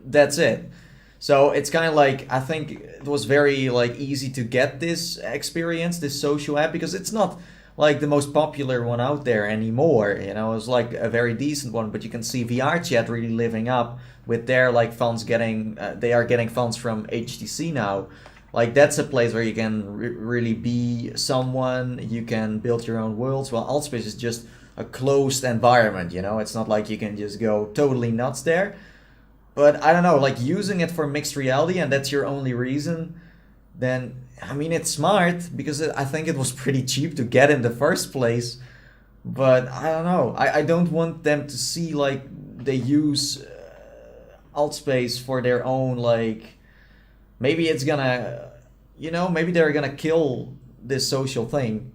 That's it. So it's kind of like, I think it was very like easy to get this experience, this social app, because it's not like the most popular one out there anymore, you know. It's like a very decent one, but you can see VR Chat really living up with their like funds getting, they are getting funds from HTC now. Like, that's a place where you can really be someone, you can build your own worlds. Well, AltSpace is just a closed environment, you know. It's not like you can just go totally nuts there. But I don't know, like, using it for mixed reality and that's your only reason, then, I mean, it's smart because I think it was pretty cheap to get in the first place. But I don't know. I don't want them to see like they use Altspace for their own, like, maybe it's gonna, maybe they're gonna kill this social thing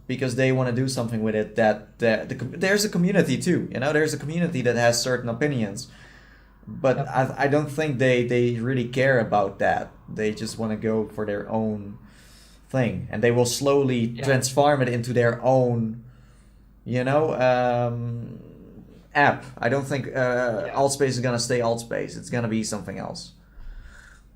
because they want to do something with it. There's a community too, there's a community that has certain opinions, but Yep. I don't think they really care about that. They just want to go for their own thing, and they will slowly transform it into their own, app. I don't think Altspace is gonna stay Altspace. It's gonna be something else.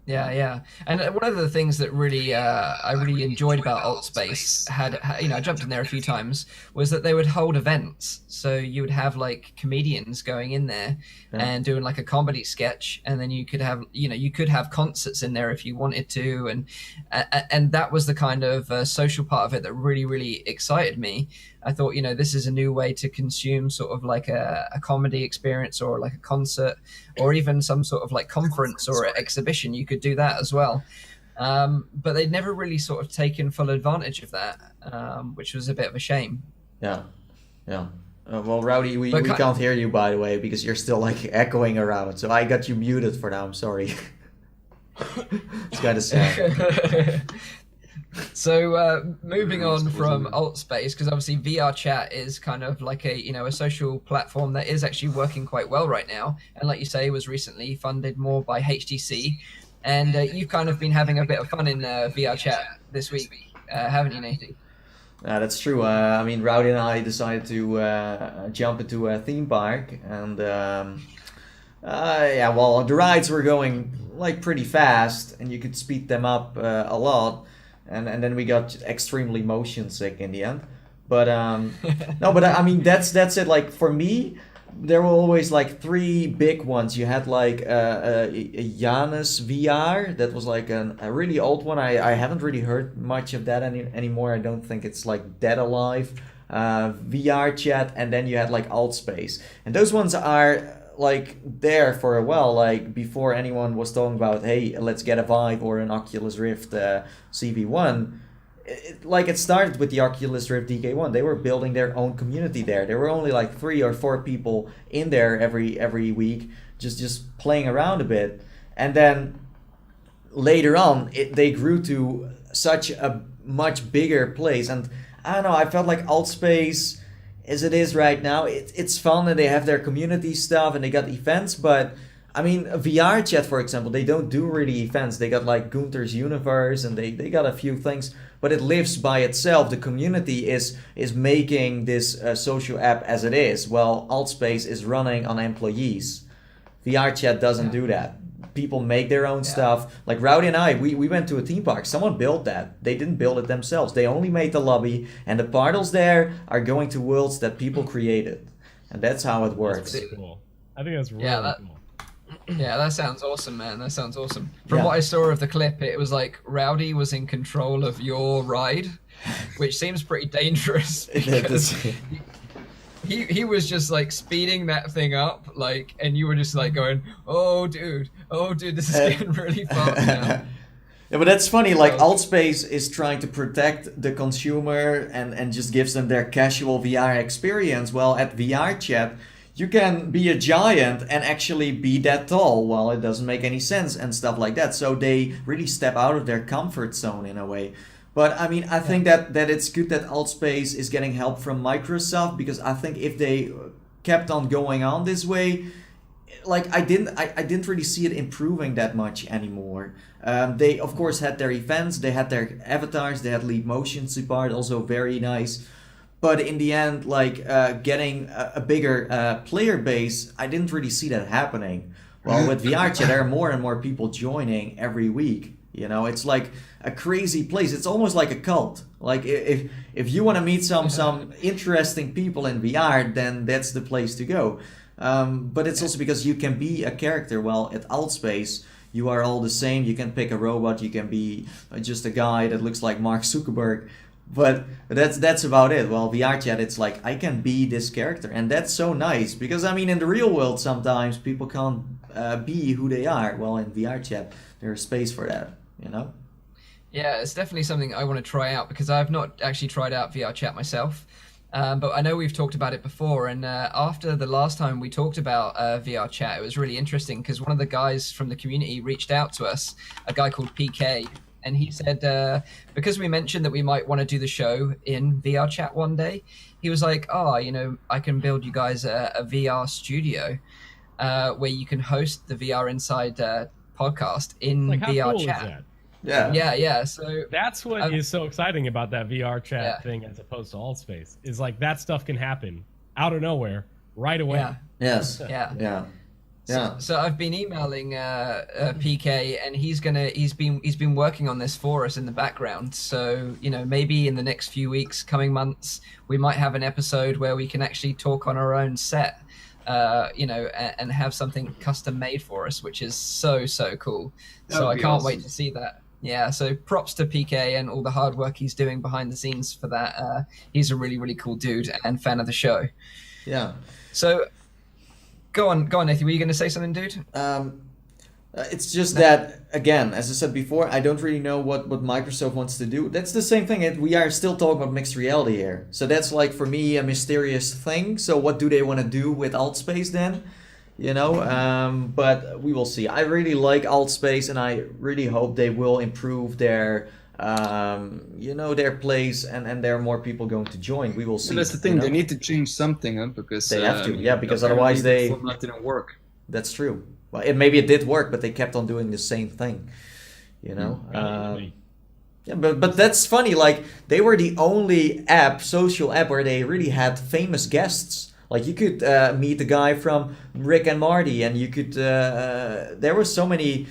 Yeah, yeah, and one of the things that really I really enjoyed about Altspace I jumped in there a few times, was that they would hold events. So you would have like comedians going in there and doing like a comedy sketch, and then you could have concerts in there if you wanted to, and that was the kind of social part of it that really excited me. I thought, this is a new way to consume sort of like a comedy experience, or like a concert, or even some sort of like conference or exhibition. You could do that as well. But they'd never really sort of taken full advantage of that, which was a bit of a shame. Yeah. Well, Rowdy, we can't hear you, by the way, because you're still like echoing around. So I got you muted for now. I'm sorry. It's kind of sad. So moving on from Altspace, because obviously VR chat is kind of like a social platform that is actually working quite well right now, and like you say, was recently funded more by HTC, and you've kind of been having a bit of fun in VR chat this week, haven't you, Nathie? That's true. I mean, Rowdy and I decided to jump into a theme park, and well, the rides were going like pretty fast, and you could speed them up a lot. And then we got extremely motion sick in the end. But no, but I mean that's it. Like for me, there were always like three big ones. You had like a Janus VR that was like a really old one. I haven't really heard much of that anymore. I don't think it's like dead alive. VR chat, and then you had like Altspace, and those ones are like there for a while, like before anyone was talking about, hey, let's get a Vive or an Oculus Rift CV1. It started with the Oculus Rift DK1. They were building their own community there. There were only like 3 or 4 people in there every week, just playing around a bit, and then later on they grew to such a much bigger place. And I don't know, I felt like Altspace, as it is right now, it's fun, and they have their community stuff, and they got events. But I mean, VR chat, for example, they don't do really events. They got like Gunther's Universe, and they got a few things, but it lives by itself. The community is making this social app as it is. Well, Altspace is running on employees. VR chat doesn't do that. People make their own stuff. Like Rowdy and I, we went to a theme park. Someone built that. They didn't build it themselves. They only made the lobby, and the portals there are going to worlds that people created. And that's how it works. That's pretty cool. I think that's really cool. Yeah, that sounds awesome, man. That sounds awesome. From what I saw of the clip, it was like Rowdy was in control of your ride, which seems pretty dangerous. Because he was just like speeding that thing up, like, and you were just like going, oh dude, this is getting really fast now. Yeah, but that's funny. Like Altspace is trying to protect the consumer and just gives them their casual VR experience. Well, at VR chat, you can be a giant and actually be that tall. Well, it doesn't make any sense and stuff like that. So they really step out of their comfort zone in a way. But I mean, I think that it's good that Altspace is getting help from Microsoft, because I think if they kept on going on this way, like I didn't really see it improving that much anymore. They of course had their events, they had their avatars, they had lead motion support, also very nice. But in the end, like getting a bigger player base, I didn't really see that happening. Well, with VR chat, there are more and more people joining every week. You know, it's like a crazy place. It's almost like a cult. Like if you want to meet some interesting people in VR, then that's the place to go. But it's also because you can be a character. Well, at Altspace, you are all the same. You can pick a robot. You can be just a guy that looks like Mark Zuckerberg. But that's about it. Well, VR chat, it's like I can be this character, and that's so nice, because I mean in the real world sometimes people can't be who they are. Well, in VR chat there's space for that, you know. Yeah, it's definitely something I want to try out, because I've not actually tried out VR chat myself. But I know we've talked about it before, and after the last time we talked about VR chat, it was really interesting because one of the guys from the community reached out to us, a guy called PK, and he said, because we mentioned that we might want to do the show in VR chat one day, he was like, oh, you know, I can build you guys a VR studio where you can host the VR Inside podcast in Like, how VR cool chat. is that? Yeah. So That's what is so exciting about that VR chat Yeah. thing as opposed to Altspace. Is like that stuff can happen out of nowhere right away. yeah, Yes. yeah. Yeah. Yeah. So I've been emailing PK, and he's been working on this for us in the background. So, you know, maybe in the next few weeks, coming months, we might have an episode where we can actually talk on our own set, you know, and have something custom made for us, which is so cool. That So would I be can't awesome. wait to see that. Yeah, so props to PK and all the hard work he's doing behind the scenes for that. He's a really cool dude and fan of the show. Yeah. So go on, Nathy. Were you going to say something, dude? It's just that, again, as I said before, I don't really know what Microsoft wants to do. That's the same thing. We are still talking about mixed reality here. So that's like, for me, a mysterious thing. So what do they want to do with Altspace then? You know, but we will see. I really like Altspace, and I really hope they will improve their, you know, their place, and there are more people going to join. We will see. And that's the thing. you know? They need to change something, huh? Because They have to, I mean, yeah, because apparently otherwise the they- format didn't work. That's true. Well, maybe it did work, but they kept on doing the same thing. You know. Probably. Yeah, but that's funny. Like, they were the only social app where they really had famous guests. Like, you could meet the guy from Rick and Morty, and you could. There were so many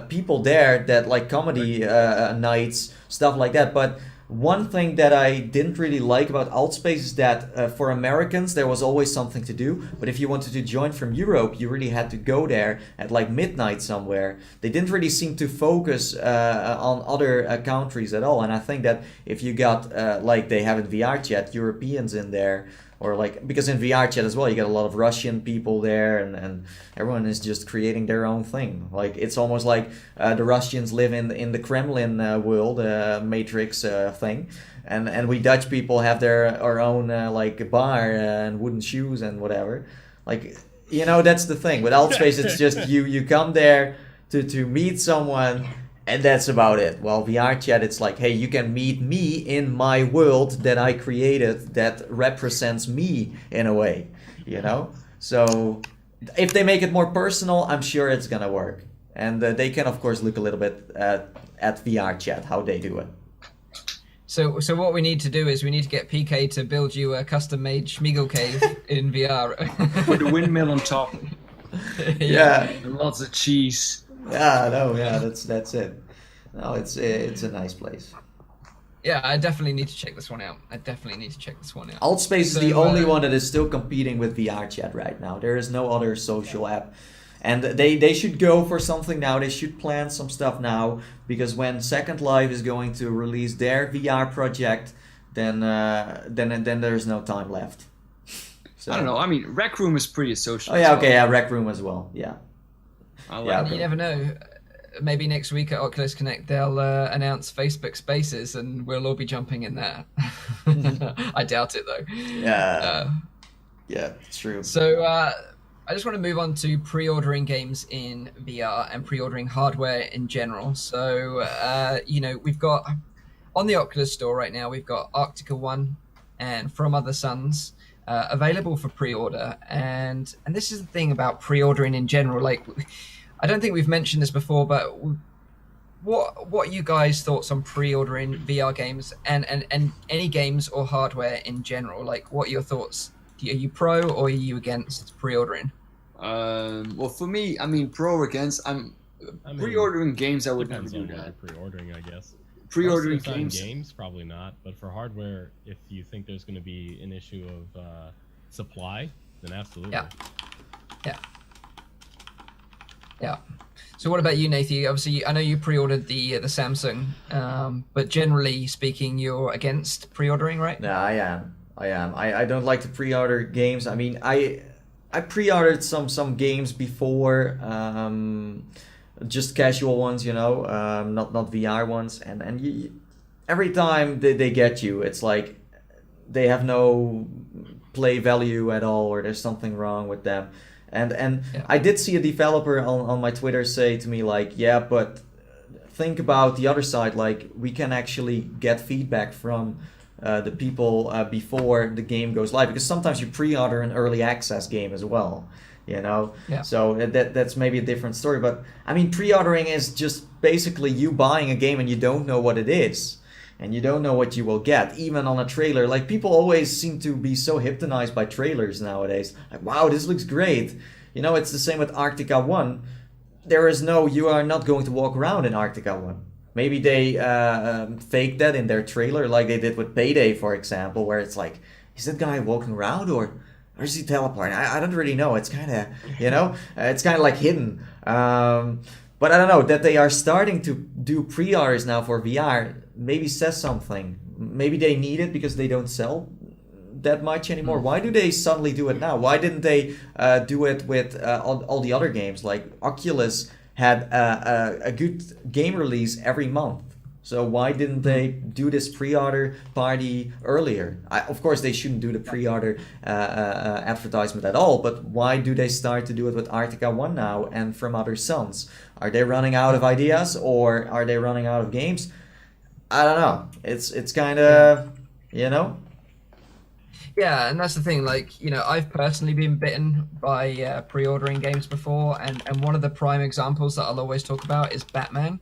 people there that like comedy nights, stuff like that. But one thing that I didn't really like about Altspace is that for Americans there was always something to do, but if you wanted to join from Europe, you really had to go there at like midnight somewhere. They didn't really seem to focus on other countries at all, and I think that if you got like they have in VR chat Europeans in there, or like, because in VR chat as well you get a lot of Russian people there, and everyone is just creating their own thing. Like, it's almost like the Russians live in the Kremlin world, Matrix thing, and we Dutch people have our own like bar and wooden shoes and whatever. Like, you know, that's the thing with Altspace. It's just you come there to meet someone, and that's about it. Well, VR chat, it's like, hey, you can meet me in my world that I created that represents me in a way, you know? So if they make it more personal, I'm sure it's gonna work. And they can, of course, look a little bit at VR chat, how they do it. So what we need to do is we need to get PK to build you a custom-made Schmiegel cave in VR. With a windmill on top Yeah. and lots of cheese. Yeah, no, yeah, that's it. No, it's a nice place. Yeah, I definitely need to check this one out. Altspace is So, the only one that is still competing with VR chat right now. There is no other social app. And they should go for something now. They should plan some stuff now, because when Second Life is going to release their VR project, then there's no time left. So, I don't know. I mean, Rec Room is pretty social. Oh yeah, okay, yeah, Rec Room as well. Yeah. I like Yeah, And it. you never know. Maybe next week at Oculus Connect they'll announce Facebook Spaces, and we'll all be jumping in there. I doubt it though. Yeah. Yeah, it's true. So I just want to move on to pre-ordering games in VR and pre-ordering hardware in general. So you know, we've got on the Oculus Store right now, we've got Arctica 1 and From Other Suns available for pre-order, and this is the thing about pre-ordering in general. Like, I don't think we've mentioned this before, but what are you guys' thoughts on pre-ordering VR games and any games or hardware in general? Like, what are your thoughts? Are you pro or are you against pre-ordering? Well, for me, I mean, pro or against, I mean, pre-ordering games. I would never Depends do on what that. you're pre-ordering, I guess. Pre-ordering Most of the time, games. probably not. But for hardware, if you think there's going to be an issue of supply, then absolutely. Yeah. So what about you, Nathie? Obviously, I know you pre-ordered the Samsung, but generally speaking, you're against pre-ordering, right? Yeah, I am. I don't like to pre-order games. I mean, I pre-ordered some games before, just casual ones, you know, not VR ones, and every time they get you, it's like, they have no play value at all, or there's something wrong with them. And I did see a developer on my Twitter say to me like, yeah, but think about the other side. Like, we can actually get feedback from the people before the game goes live, because sometimes you pre-order an early access game as well, you know. So that's maybe a different story. But I mean, pre-ordering is just basically you buying a game and you don't know what it is, and you don't know what you will get, even on a trailer. Like, people always seem to be so hypnotized by trailers nowadays. Like, wow, this looks great. You know, it's the same with Arctica 1. You are not going to walk around in Arctica 1. Maybe they faked that in their trailer, like they did with Payday, for example, where it's like, is that guy walking around or is he teleporting? I don't really know. It's kind of, you know, it's kind of like hidden. But I don't know, that they are starting to do pre-orders now for VR maybe says something. Maybe they need it because they don't sell that much anymore. Why do they suddenly do it now? Why didn't they do it with all the other games? Like Oculus had a good game release every month. So why didn't they do this pre-order party earlier? Of course, they shouldn't do the pre-order advertisement at all, but why do they start to do it with Arctica 1 now and From Other Suns? Are they running out of ideas, or are they running out of games? I don't know. It's kind of, you know? Yeah, and that's the thing, like, you know, I've personally been bitten by pre-ordering games before, and one of the prime examples that I'll always talk about is Batman.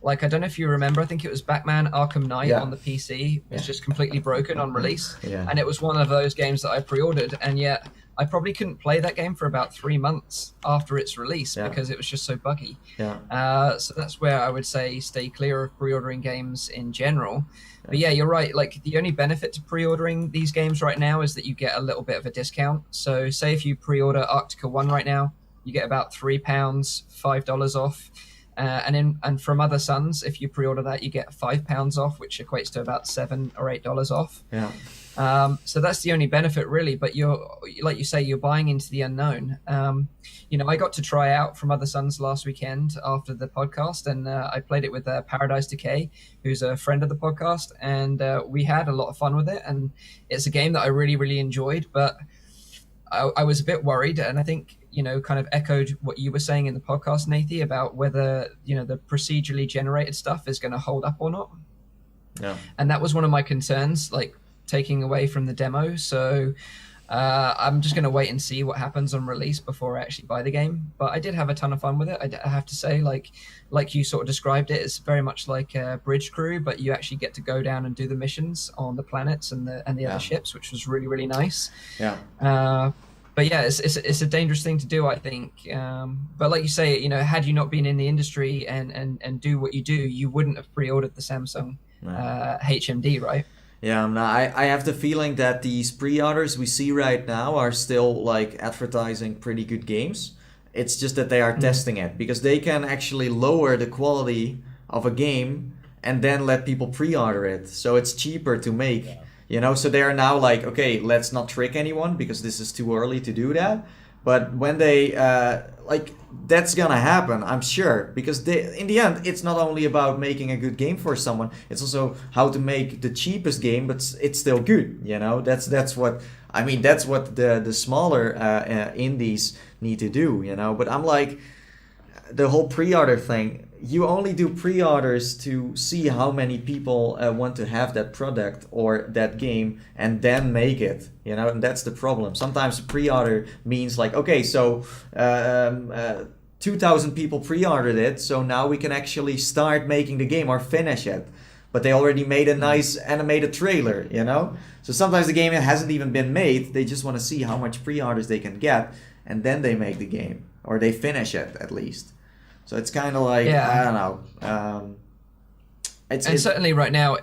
Like, I don't know if you remember, I think it was Batman Arkham Knight on the PC. It's just completely broken on release. And it was one of those games that I pre-ordered, and yet I probably couldn't play that game for about 3 months after its release because it was just so buggy. So that's where I would say stay clear of pre-ordering games in general. But yeah, you're right. Like, the only benefit to pre-ordering these games right now is that you get a little bit of a discount. So say if you pre-order Arctica 1 right now, you get about £3, $5 off. And From Other Suns, if you pre-order that, you get £5 off, which equates to about $7 or $8 off. So that's the only benefit, really. But you're, like you say, you're buying into the unknown. You know, I got to try out From Other Suns last weekend after the podcast, and I played it with Paradise Decay, who's a friend of the podcast, and we had a lot of fun with it. And it's a game that I really, really enjoyed, but I was a bit worried, and I think, you know, kind of echoed what you were saying in the podcast, Nathie, about whether, you know, the procedurally generated stuff is going to hold up or not. And that was one of my concerns, like, taking away from the demo. So I'm just going to wait and see what happens on release before I actually buy the game. But I did have a ton of fun with it. I have to say, like you sort of described it, it's very much like a Bridge Crew, but you actually get to go down and do the missions on the planets and the other ships, which was really, really nice. But yeah, it's a dangerous thing to do, I think. But like you say, you know, had you not been in the industry and do what you do, you wouldn't have pre-ordered the Samsung HMD, right? Yeah, no, I have the feeling that these pre-orders we see right now are still like advertising pretty good games. It's just that they are testing it, because they can actually lower the quality of a game and then let people pre-order it. So it's cheaper to make. You know, so they are now like, okay, let's not trick anyone because this is too early to do that. But when they, like, that's gonna happen, I'm sure. Because in the end, it's not only about making a good game for someone, it's also how to make the cheapest game, but it's still good, you know? That's what the smaller indies need to do, you know? But I'm like, the whole pre-order thing, you only do pre-orders to see how many people want to have that product or that game and then make it, you know, and that's the problem. Sometimes pre-order means like, okay, so 2,000 people pre-ordered it, so now we can actually start making the game or finish it. But they already made a nice animated trailer, you know? So sometimes the game hasn't even been made, they just want to see how much pre-orders they can get, and then they make the game, or they finish it at least. So it's kind of like, I don't know. It's certainly right now,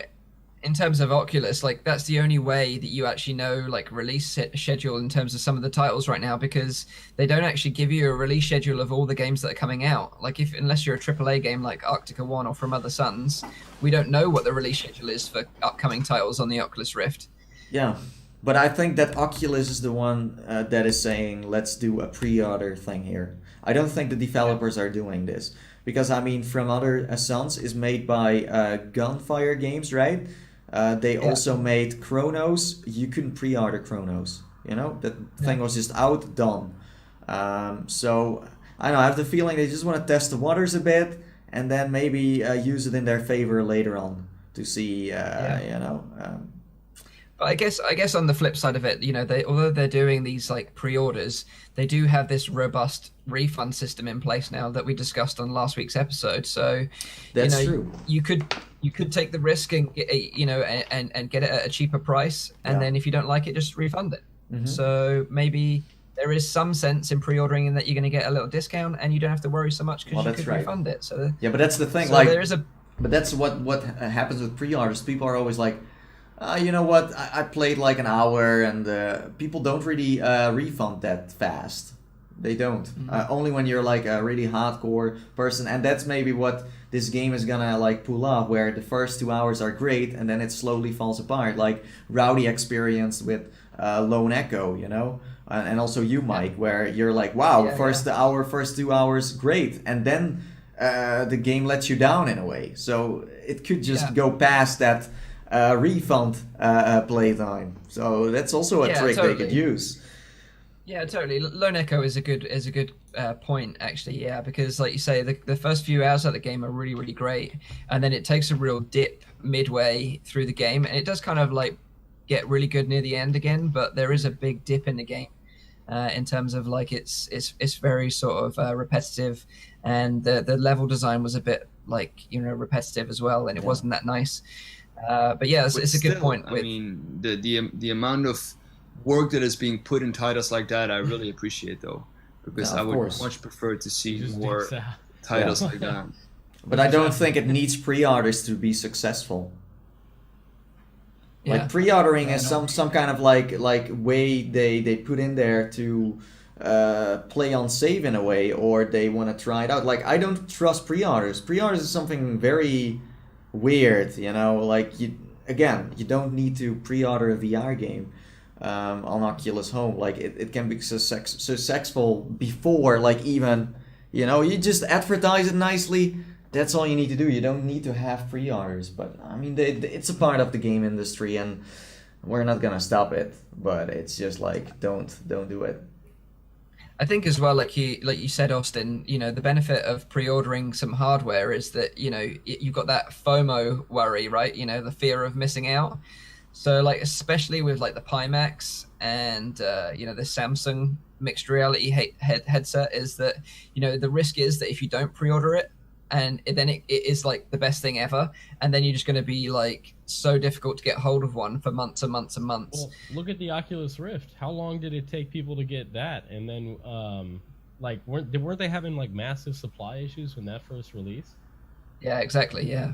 in terms of Oculus, like, that's the only way that you actually know, like, release schedule in terms of some of the titles right now, because they don't actually give you a release schedule of all the games that are coming out. Like, unless you're a AAA game like Arctica 1 or From Other Suns, we don't know what the release schedule is for upcoming titles on the Oculus Rift. Yeah, but I think that Oculus is the one that is saying, let's do a pre-order thing here. I don't think the developers are doing this, because I mean, From Other Suns is made by Gunfire Games, right? They also made Chronos. You couldn't pre-order Chronos. You know, that thing was just out, done. So I don't know, I have the feeling they just want to test the waters a bit and then maybe use it in their favor later on to see, you know. But I guess on the flip side of it, you know, although they're doing these like pre-orders, they do have this robust refund system in place now that we discussed on last week's episode. So That's you know, true. You could take the risk and get, you know, and get it at a cheaper price, and then if you don't like it, just refund it. So maybe there is some sense in pre-ordering in that you're going to get a little discount, and you don't have to worry so much because you could refund it. So yeah, but that's the thing. So like, there is but that's what happens with pre-orders. People are always like, you know what? I played like an hour, and people don't really refund that fast. They don't. Only when you're like a really hardcore person, and that's maybe what this game is gonna like pull off, where the first 2 hours are great, and then it slowly falls apart, like Rowdy experienced with Lone Echo, you know, and also you, Mike, where you're like, wow, first 2 hours, great, and then the game lets you down in a way. So it could just go past that refund playtime. So that's also a trick they could use. Yeah, totally. Lone Echo is a good point, actually. Yeah, because like you say, the first few hours of the game are really, really great, and then it takes a real dip midway through the game, and it does kind of like get really good near the end again. But there is a big dip in the game in terms of like it's very sort of repetitive, and the level design was a bit like, you know, repetitive as well, and it wasn't that nice. But yeah, it's a good point. I mean, the amount of work that is being put in titles like that, I really appreciate, though, because I would much prefer to see more titles like that. But I don't think it needs pre-orders to be successful. Like pre-ordering is some kind of like way they put in there to play on save in a way, or they want to try it out. Like, I don't trust pre-orders. Pre-orders is something very weird, you know. Like, you don't need to pre-order a VR game on Oculus Home. Like, it can be successful before, like, even, you know, you just advertise it nicely. That's all you need to do. You don't need to have pre-orders. But I mean, it's a part of the game industry, and we're not gonna stop it. But it's just like, don't do it. I think as well, like you said, Austin, you know, the benefit of pre-ordering some hardware is that, you know, you've got that FOMO worry, right? You know, the fear of missing out. So like, especially with like the Pimax and you know, the Samsung mixed reality headset, is that, you know, the risk is that if you don't pre-order it, and then it is like the best thing ever, and then you're just going to be like so difficult to get hold of one for months and months and months. Well, look at the Oculus Rift. How long did it take people to get that? And then like weren't they having like massive supply issues when that first released? Yeah, exactly. Yeah.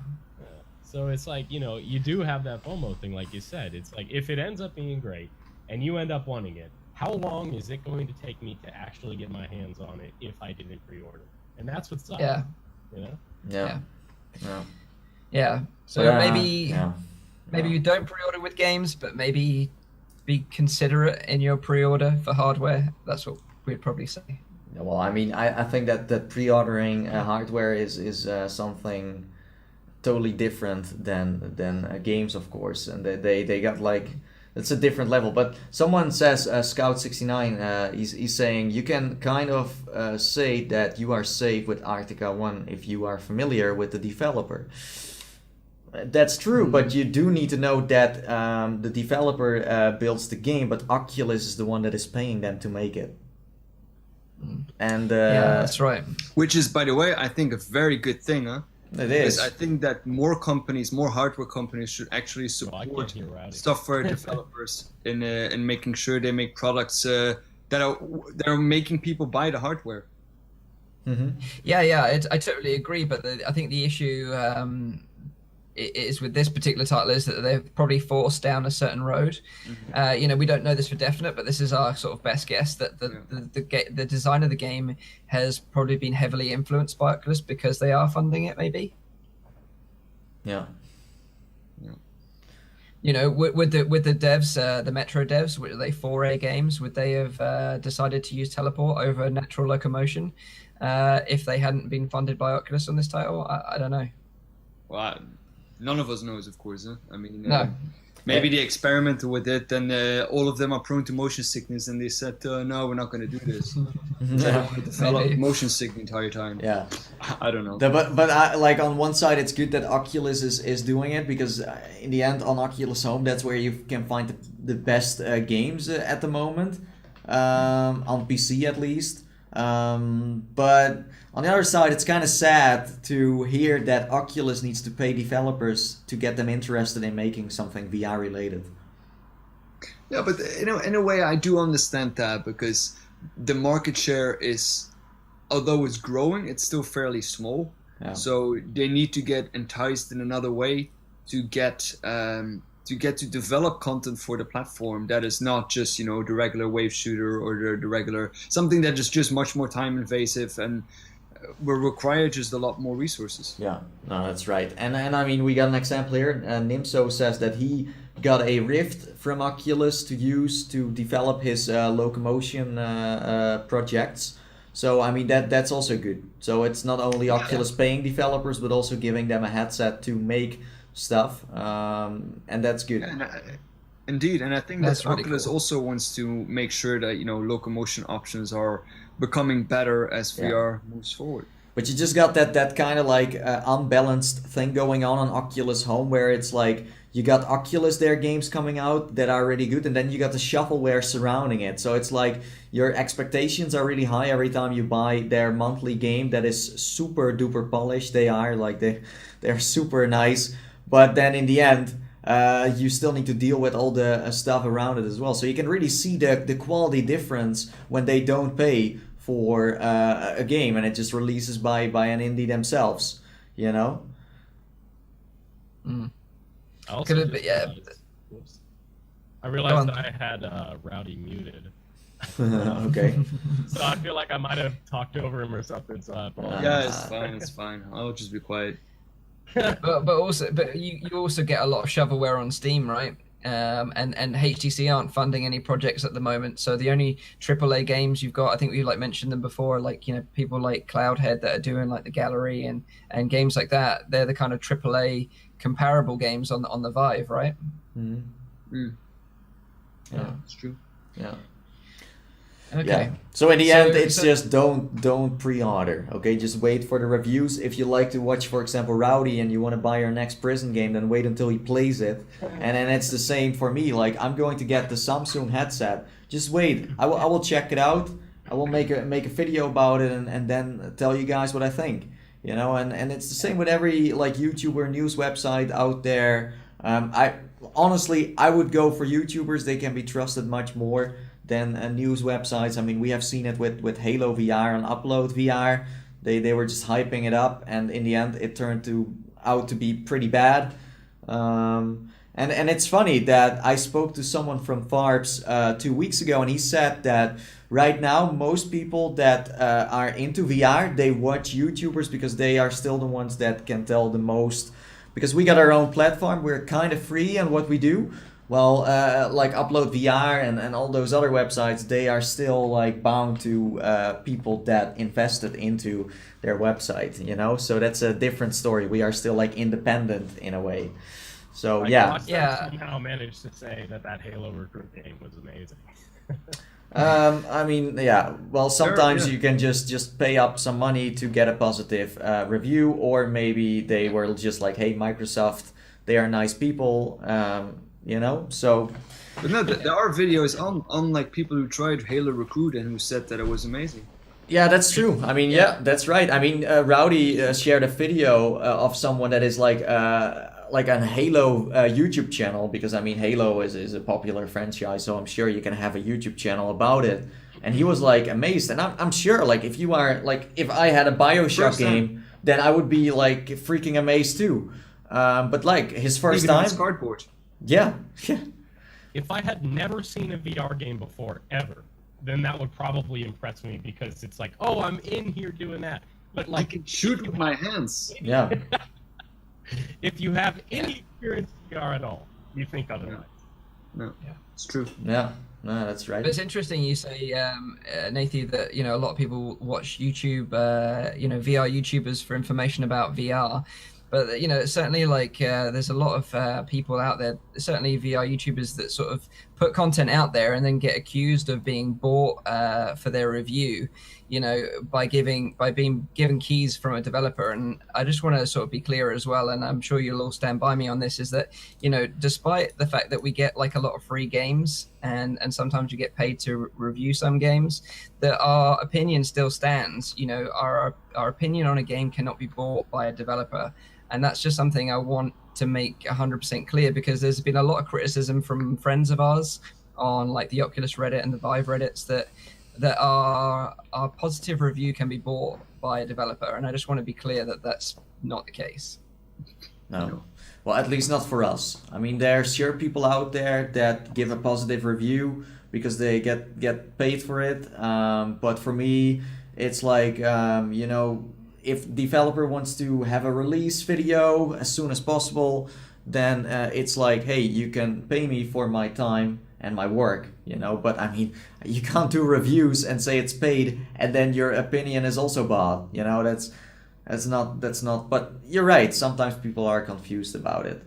So it's like, you know, you do have that FOMO thing, like you said. It's like, if it ends up being great and you end up wanting it, how long is it going to take me to actually get my hands on it if I didn't pre-order? And that's what's up. Yeah. You know? Yeah. So maybe you don't pre-order with games, but maybe be considerate in your pre-order for hardware. That's what we'd probably say. Well, I mean, I think that pre-ordering hardware is something totally different than games, of course, and they got like, it's a different level. But someone says, Scout69, he's saying you can kind of say that you are safe with Arctica 1 if you are familiar with the developer. That's true, but you do need to know that the developer builds the game, but Oculus is the one that is paying them to make it. And yeah, that's right. Which is, by the way, I think a very good thing, huh? It is. I think that more hardware companies should actually support software developers in making sure they make products that are making people buy the hardware. Mm-hmm. Yeah, I totally agree. But I think the issue is with this particular title is that they're probably forced down a certain road. Mm-hmm. You know, we don't know this for definite, but this is our sort of best guess that the design of the game has probably been heavily influenced by Oculus because they are funding it, maybe. Yeah. You know, with the devs, the Metro devs, were they 4A games? Would they have decided to use teleport over natural locomotion if they hadn't been funded by Oculus on this title? I don't know. Well, none of us knows, of course. Huh? I mean, No. maybe they experimented with it, and all of them are prone to motion sickness, and they said, "No, we're not going to do this." They want to develop Maybe. motion sick the entire time. Yeah. I don't know. But I, like on one side, it's good that Oculus is doing it, because in the end, on Oculus Home, that's where you can find the best games at the moment, on PC at least. But on the other side, it's kind of sad to hear that Oculus needs to pay developers to get them interested in making something VR related. Yeah, but in a way, I do understand that, because the market share is, although it's growing, it's still fairly small. Yeah. So they need to get enticed in another way to get to develop content for the platform that is not just the regular wave shooter or the regular something that is just much more time invasive and will require just a lot more resources. Yeah, no, that's right. And I mean, we got an example here. Nimso says that he got a Rift from Oculus to use to develop his locomotion projects. So I mean, that's also good. So it's not only Oculus paying developers, but also giving them a headset to make stuff, and that's good. Indeed, and I think That's that really Oculus cool. also wants to make sure that locomotion options are becoming better as VR moves forward. But you just got that kind of like unbalanced thing going on Oculus Home, where it's like you got Oculus their games coming out that are really good, and then you got the shovelware surrounding it. So it's like your expectations are really high every time you buy their monthly game that is super duper polished. They are like they're super nice, but then in the end, you still need to deal with all the stuff around it as well. So you can really see the quality difference when they don't pay for a game and it just releases by an indie themselves, Mm. I also Could it be- just yeah. realized- whoops. I realized on. that I had Rowdy muted. Okay. So I feel like I might have talked over him or something. So I apologize. Yeah, it's fine. I'll just be quiet. But you also get a lot of shovelware on Steam, right? And HTC aren't funding any projects at the moment, so the only AAA games you've got, I think we mentioned them before, like people like Cloudhead that are doing like the Gallery and games like that. They're the kind of AAA comparable games on the Vive, right? Mm-hmm. Yeah, It's true. yeah. Okay. Yeah. So in the end, it's so- just don't pre-order. Okay, just wait for the reviews. If you like to watch, for example, Rowdy, and you want to buy your next prison game, then wait until he plays it. And then it's the same for me. Like I'm going to get the Samsung headset. Just wait. I will check it out. I will make a video about it and then tell you guys what I think. And it's the same with every like YouTuber news website out there. I honestly would go for YouTubers. They can be trusted much more than news websites. I mean, we have seen it with Halo VR and Upload VR. They were just hyping it up, and in the end, it turned out to be pretty bad. And it's funny that I spoke to someone from Farbs 2 weeks ago, and he said that right now most people that are into VR, they watch YouTubers because they are still the ones that can tell the most. Because we got our own platform, we're kind of free in what we do. Well, like Upload VR and all those other websites, they are still like bound to people that invested into their website, So that's a different story. We are still like independent in a way. So yeah. Somehow managed to say that Halo Recruit game was amazing. I mean, yeah. Well, sometimes Sure, yeah. you can just pay up some money to get a positive review, or maybe they were just like, hey, Microsoft, they are nice people. So But no, there are videos on like people who tried Halo Recruit and who said that it was amazing. yeah, that's true. I mean, yeah, that's right. I mean, Rowdy shared a video of someone that is like a Halo YouTube channel, because I mean, Halo is a popular franchise, so I'm sure you can have a YouTube channel about it. And he was like amazed, and I'm sure like if I had a BioShock game, then I would be like freaking amazed too. But like his first Even on time, his cardboard. yeah. If I had never seen a VR game before, ever, then that would probably impress me, because it's like, oh, I'm in here doing that. But I like, can shoot with my hands. Yeah. if you have any experience in VR at all, you think otherwise. No, it's true. Yeah. No, that's right. But it's interesting you say, Nathie, that a lot of people watch YouTube, VR YouTubers for information about VR. But certainly there's a lot of people out there, certainly VR YouTubers, that sort of put content out there and then get accused of being bought for their review, by being given keys from a developer. And I just want to sort of be clear as well, and I'm sure you'll all stand by me on this, is that despite the fact that we get like a lot of free games and sometimes you get paid to review some games, that our opinion still stands. Our opinion on a game cannot be bought by a developer. And that's just something I want to make 100% clear, because there's been a lot of criticism from friends of ours on like the Oculus Reddit and the Vive Reddits that our positive review can be bought by a developer. And I just want to be clear that that's not the case. No. Well, at least not for us. I mean, there's sure people out there that give a positive review because they get paid for it. But for me, it's like, if developer wants to have a release video as soon as possible, then it's like, hey, you can pay me for my time and my work, but I mean, you can't do reviews and say it's paid and then your opinion is also bought. That's not, but you're right, sometimes people are confused about it.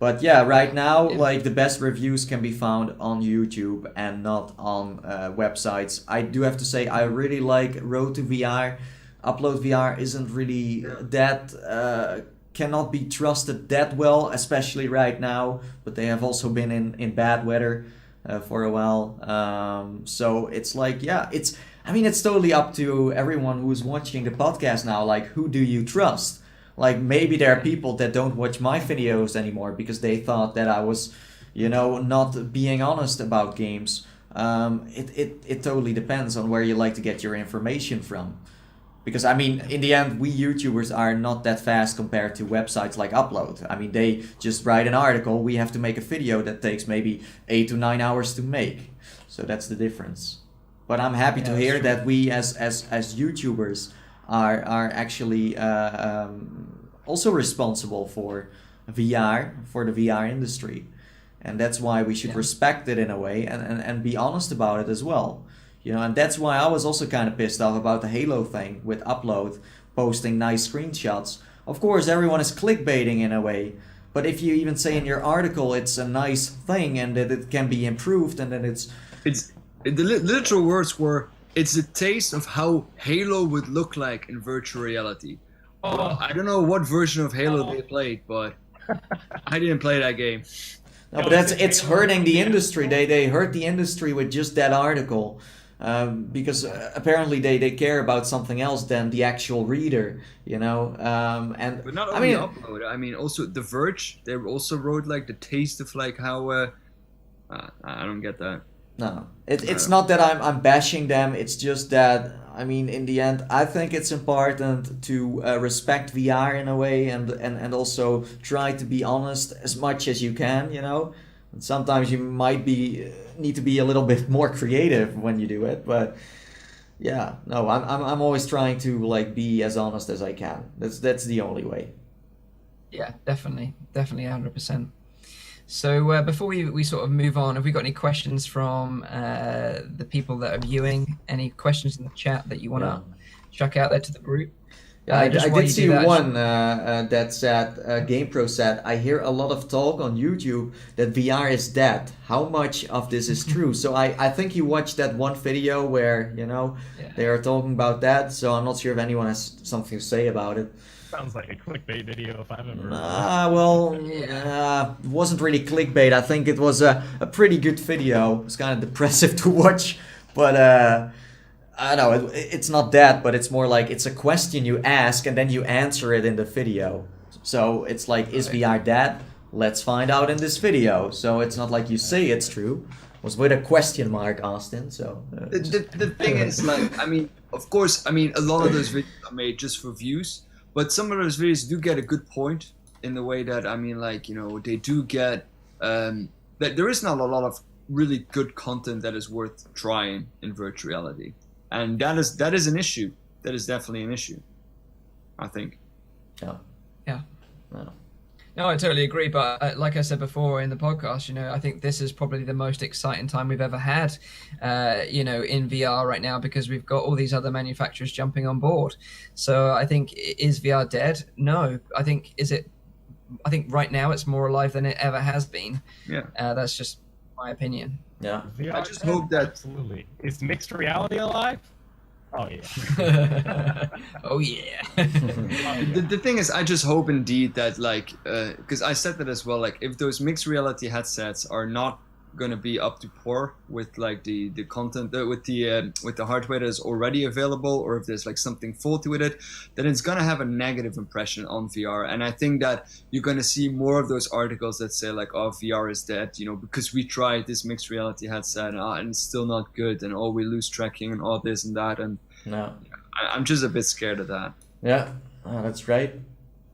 But yeah, right now, like the best reviews can be found on YouTube and not on websites. I do have to say, I really like Road to VR. Upload VR isn't really that, cannot be trusted that well, especially right now, but they have also been in bad weather for a while. So it's like, it's totally up to everyone who's watching the podcast now, like, who do you trust? Like, maybe there are people that don't watch my videos anymore because they thought that I was, not being honest about games. It totally depends on where you like to get your information from. Because, in the end, we YouTubers are not that fast compared to websites like Upload. They just write an article. We have to make a video that takes maybe 8 to 9 hours to make. So that's the difference. But I'm happy to hear that we as YouTubers are actually also responsible for VR, for the VR industry. And that's why we should respect it in a way and be honest about it as well. And that's why I was also kind of pissed off about the Halo thing with Upload posting nice screenshots. Of course, everyone is clickbaiting in a way, but if you even say in your article it's a nice thing and that it can be improved and that it's the literal words were, it's a taste of how Halo would look like in virtual reality. Oh, I don't know what version of Halo they played, but I didn't play that game. No, but it's hurting the industry. They hurt the industry with just that article. Because apparently they care about something else than the actual reader, and but not only Upload. Also The Verge. They also wrote like the taste of like how. I don't get that. No, it's not that I'm bashing them. It's just that in the end, I think it's important to respect VR in a way, and also try to be honest as much as you can. And sometimes you might need to be a little bit more creative when you do it, but I'm always trying to like be as honest as I can. That's the only way. Yeah, definitely 100%. So before we sort of move on, have we got any questions from the people that are viewing? Any questions in the chat that you want to chuck out there to the group? Yeah, I did see one that said, GamePro said, I hear a lot of talk on YouTube that VR is dead. How much of this is true? So I think you watched that one video where, they are talking about that. So I'm not sure if anyone has something to say about it. Sounds like a clickbait video if I've ever it wasn't really clickbait. I think it was a pretty good video. It's kind of depressive to watch, but I don't know, it's not that, but it's more like it's a question you ask and then you answer it in the video. So it's like, is VR dead? Let's find out in this video. So it's not like you say it's true. It was with a question mark, Austin. So the thing is, like, of course, a lot of those videos are made just for views, but some of those videos do get a good point in the way that, they do get, that there is not a lot of really good content that is worth trying in virtual reality. And that is an issue. That is definitely an issue, I think. Yeah. Yeah. No. No, I totally agree. But like I said before in the podcast, I think this is probably the most exciting time we've ever had, in VR right now, because we've got all these other manufacturers jumping on board. So I think, is VR dead? No. I think right now it's more alive than it ever has been. Yeah. That's just my opinion. Yeah. I just hope that... Absolutely. Is mixed reality alive? Oh, yeah. Oh, yeah. The thing is, I just hope indeed that, like, because I said that as well, like, if those mixed reality headsets are not going to be up to par with, like, the content, with the hardware that is already available, or if there's, like, something faulty with it, then it's going to have a negative impression on VR. And I think that you're going to see more of those articles that say, like, oh, VR is dead, because we tried this mixed reality headset and it's still not good, and we lose tracking and all this and that. And No. I'm just a bit scared of that. Yeah, that's right.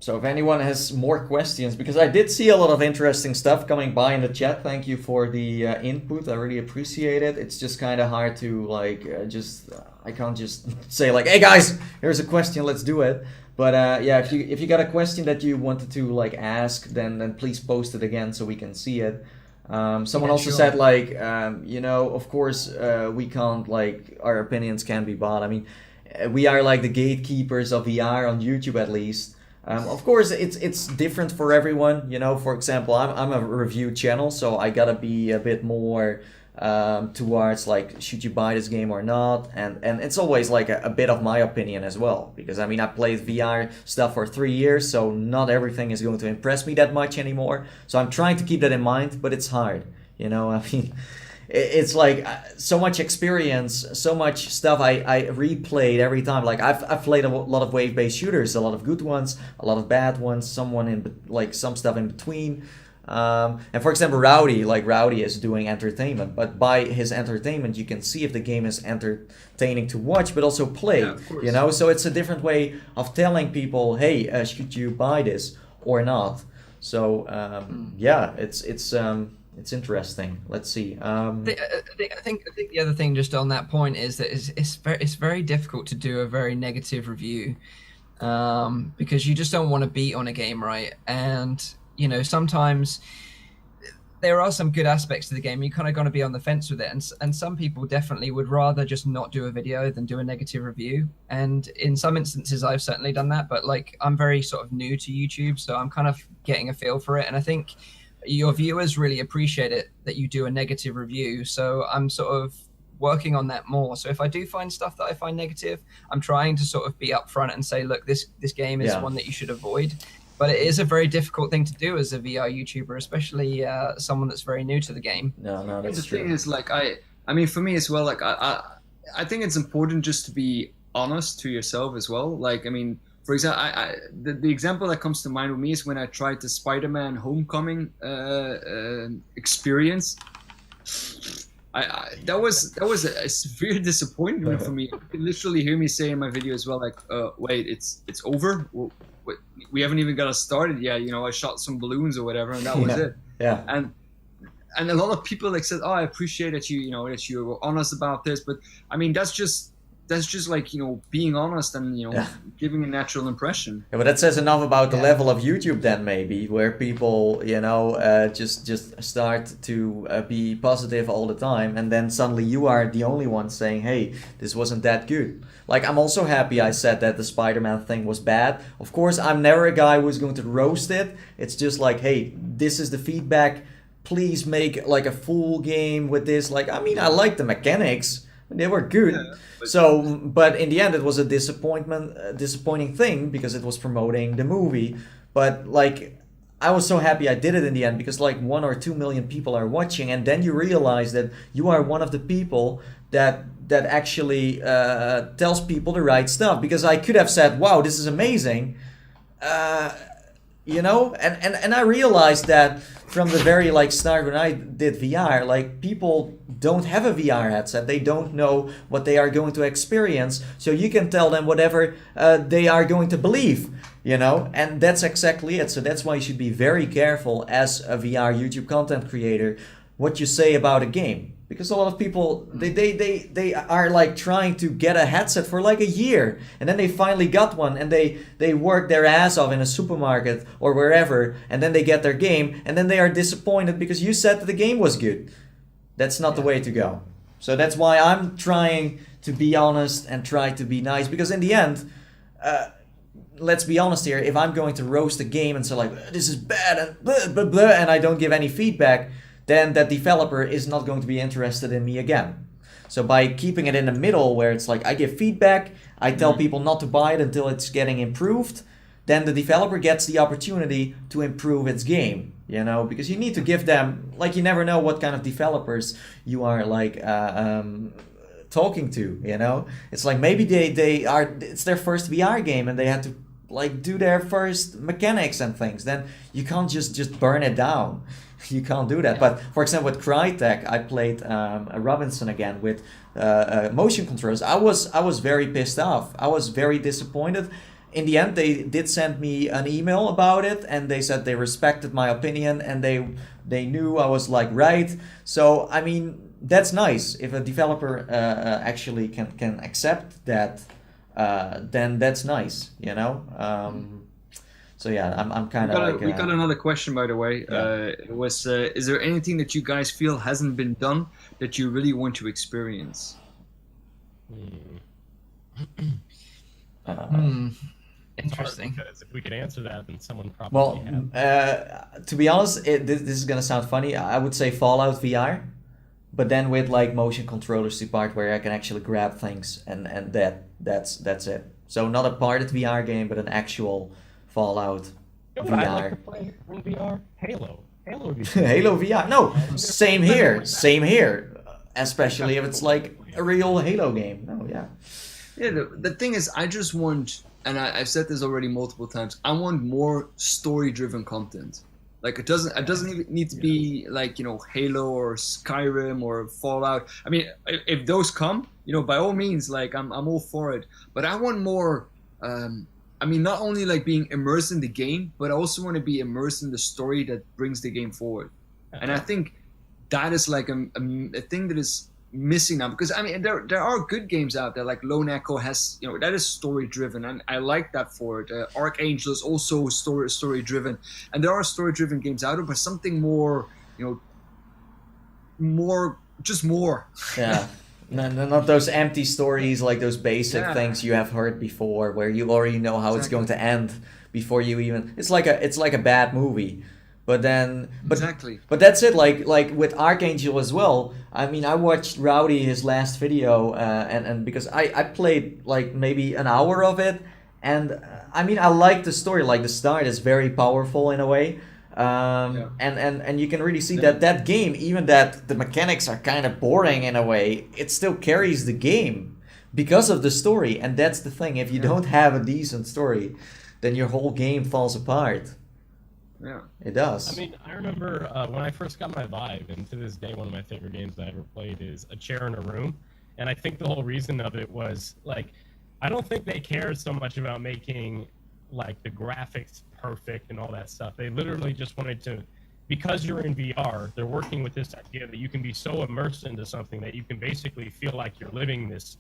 So if anyone has more questions, because I did see a lot of interesting stuff coming by in the chat. Thank you for the input. I really appreciate it. It's just kind of hard to I can't just say like, hey guys, here's a question, let's do it. But if you got a question that you wanted to like ask, then please post it again so we can see it. Someone also said like, of course we can't, like, our opinions can be bought. I mean, we are like the gatekeepers of VR on YouTube at least. Of course, it's different for everyone. For example, I'm a review channel, so I gotta be a bit more towards like, should you buy this game or not, and it's always like a bit of my opinion as well, because I mean, I played VR stuff for 3 years, so not everything is going to impress me that much anymore. So I'm trying to keep that in mind, but it's hard. I mean, it's like so much experience, so much stuff I replayed every time. Like I've played a lot of wave-based shooters, a lot of good ones, a lot of bad ones, some stuff in between. And for example, Rowdy is doing entertainment, but by his entertainment you can see if the game is entertaining to watch but also play. Yeah, so it's a different way of telling people, hey, should you buy this or not. So it's interesting. Let's see. I think the other thing just on that point is that it's very difficult to do a very negative review, because you just don't want to beat on a game, right? And sometimes there are some good aspects to the game. You kind of got to be on the fence with it, and some people definitely would rather just not do a video than do a negative review. And in some instances, I've certainly done that. But like, I'm very sort of new to YouTube, so I'm kind of getting a feel for it. And I think your viewers really appreciate it that you do a negative review. So I'm sort of working on that more. So if I do find stuff that I find negative, I'm trying to sort of be upfront and say, look, this game is one that you should avoid. But it is a very difficult thing to do as a VR YouTuber, especially someone that's very new to the game. No, that's true. The thing is, like, I mean, for me as well, like, I think it's important just to be honest to yourself as well. Like, I mean, for example, the example that comes to mind with me is when I tried the Spider-Man Homecoming experience. That was a severe disappointment for me. You can literally hear me say in my video as well, like, wait, it's over. We haven't even got started yet. I shot some balloons or whatever, and that was it. Yeah. And a lot of people like said, oh, I appreciate that that you were honest about this, but I mean, that's just like, being honest and, giving a natural impression. Yeah, but that says enough about the level of YouTube then, maybe, where people, just start to be positive all the time, and then suddenly you are the only one saying, hey, this wasn't that good. Like, I'm also happy I said that the Spider-Man thing was bad. Of course, I'm never a guy who's going to roast it. It's just like, hey, this is the feedback. Please make like a full game with this. Like, I mean, I like the mechanics. They were good. Yeah, but in the end, it was a disappointing thing because it was promoting the movie. But like, I was so happy I did it in the end because like 1 or 2 million people are watching, and then you realize that you are one of the people that actually tells people the right stuff. Because I could have said, wow, this is amazing, and I realized that from the very like start when I did VR, like, people don't have a VR headset. They don't know what they are going to experience. So you can tell them whatever they are going to believe, and that's exactly it. So that's why you should be very careful as a VR YouTube content creator what you say about a game. Because a lot of people, they are like trying to get a headset for like a year, and then they finally got one, and they work their ass off in a supermarket or wherever, and then they get their game, and then they are disappointed because you said that the game was good. That's not the way to go. So that's why I'm trying to be honest and try to be nice, because in the end, let's be honest here, if I'm going to roast a game and say like, this is bad and blah, blah, blah, and I don't give any feedback, then that developer is not going to be interested in me again. So by keeping it in the middle, where it's like I give feedback, I tell people not to buy it until it's getting improved, then the developer gets the opportunity to improve its game, you know, because you need to give them, like, you never know what kind of developers you are like talking to, you know. It's like maybe they are, it's their first VR game and they had to like do their first mechanics and things. Then you can't just burn it down. You can't do that. But for example, with Crytek, I played Robinson again with motion controls. I was very pissed off. I was very disappointed. In the end, they did send me an email about it, and they said they respected my opinion, and they knew I was like right. So I mean, that's nice. If a developer actually can accept that, then that's nice, you know. So yeah, I'm kind of like... We got another question, by the way. Yeah. It was, is there anything that you guys feel hasn't been done that you really want to experience? Interesting. Because if we could answer that, then someone probably to be honest, this is gonna sound funny. I would say Fallout VR, but then with like motion controllers, the part where I can actually grab things, and that's it. So not a part of the VR game, but an actual Fallout You know VR. what I'd like to play in VR? Halo. Halo would be Halo VR. No, same here. Same here. Especially if it's like a real Halo game. No, yeah. Yeah, the thing is, I just want, and I've said this already multiple times, I want more story-driven content. Like it doesn't even need to be like, you know, Halo or Skyrim or Fallout. I mean, if those come, you know, by all means, like I'm all for it. But I want more. I mean, not only like being immersed in the game, but I also want to be immersed in the story that brings the game forward. And I think that is like a thing that is missing now, because I mean there are good games out there, like Lone Echo has, you know, that is story driven, and I like that for it. Archangel is also story driven, and there are story driven games out there, but something more, you know, more. Yeah. Not those empty stories, like those basic things you have heard before, where you already know how it's going to end before you even. It's like a bad movie, but that's it. Like with Archangel as well. I mean, I watched Rowdy his last video, and because I played like maybe an hour of it, and I mean I like the story. Like the start is very powerful in a way. And you can really see that game, even that the mechanics are kind of boring in a way, it still carries the game because of the story. And that's the thing, if you don't have a decent story, then your whole game falls apart. Yeah, it does. I mean, I remember when I first got my Vive, and to this day one of my favorite games that I ever played is A Chair in a Room. And I think the whole reason of it was like, I don't think they cared so much about making like the graphics perfect and all that stuff. They literally just wanted to, because you're in VR, they're working with this idea that you can be so immersed into something that you can basically feel like you're living this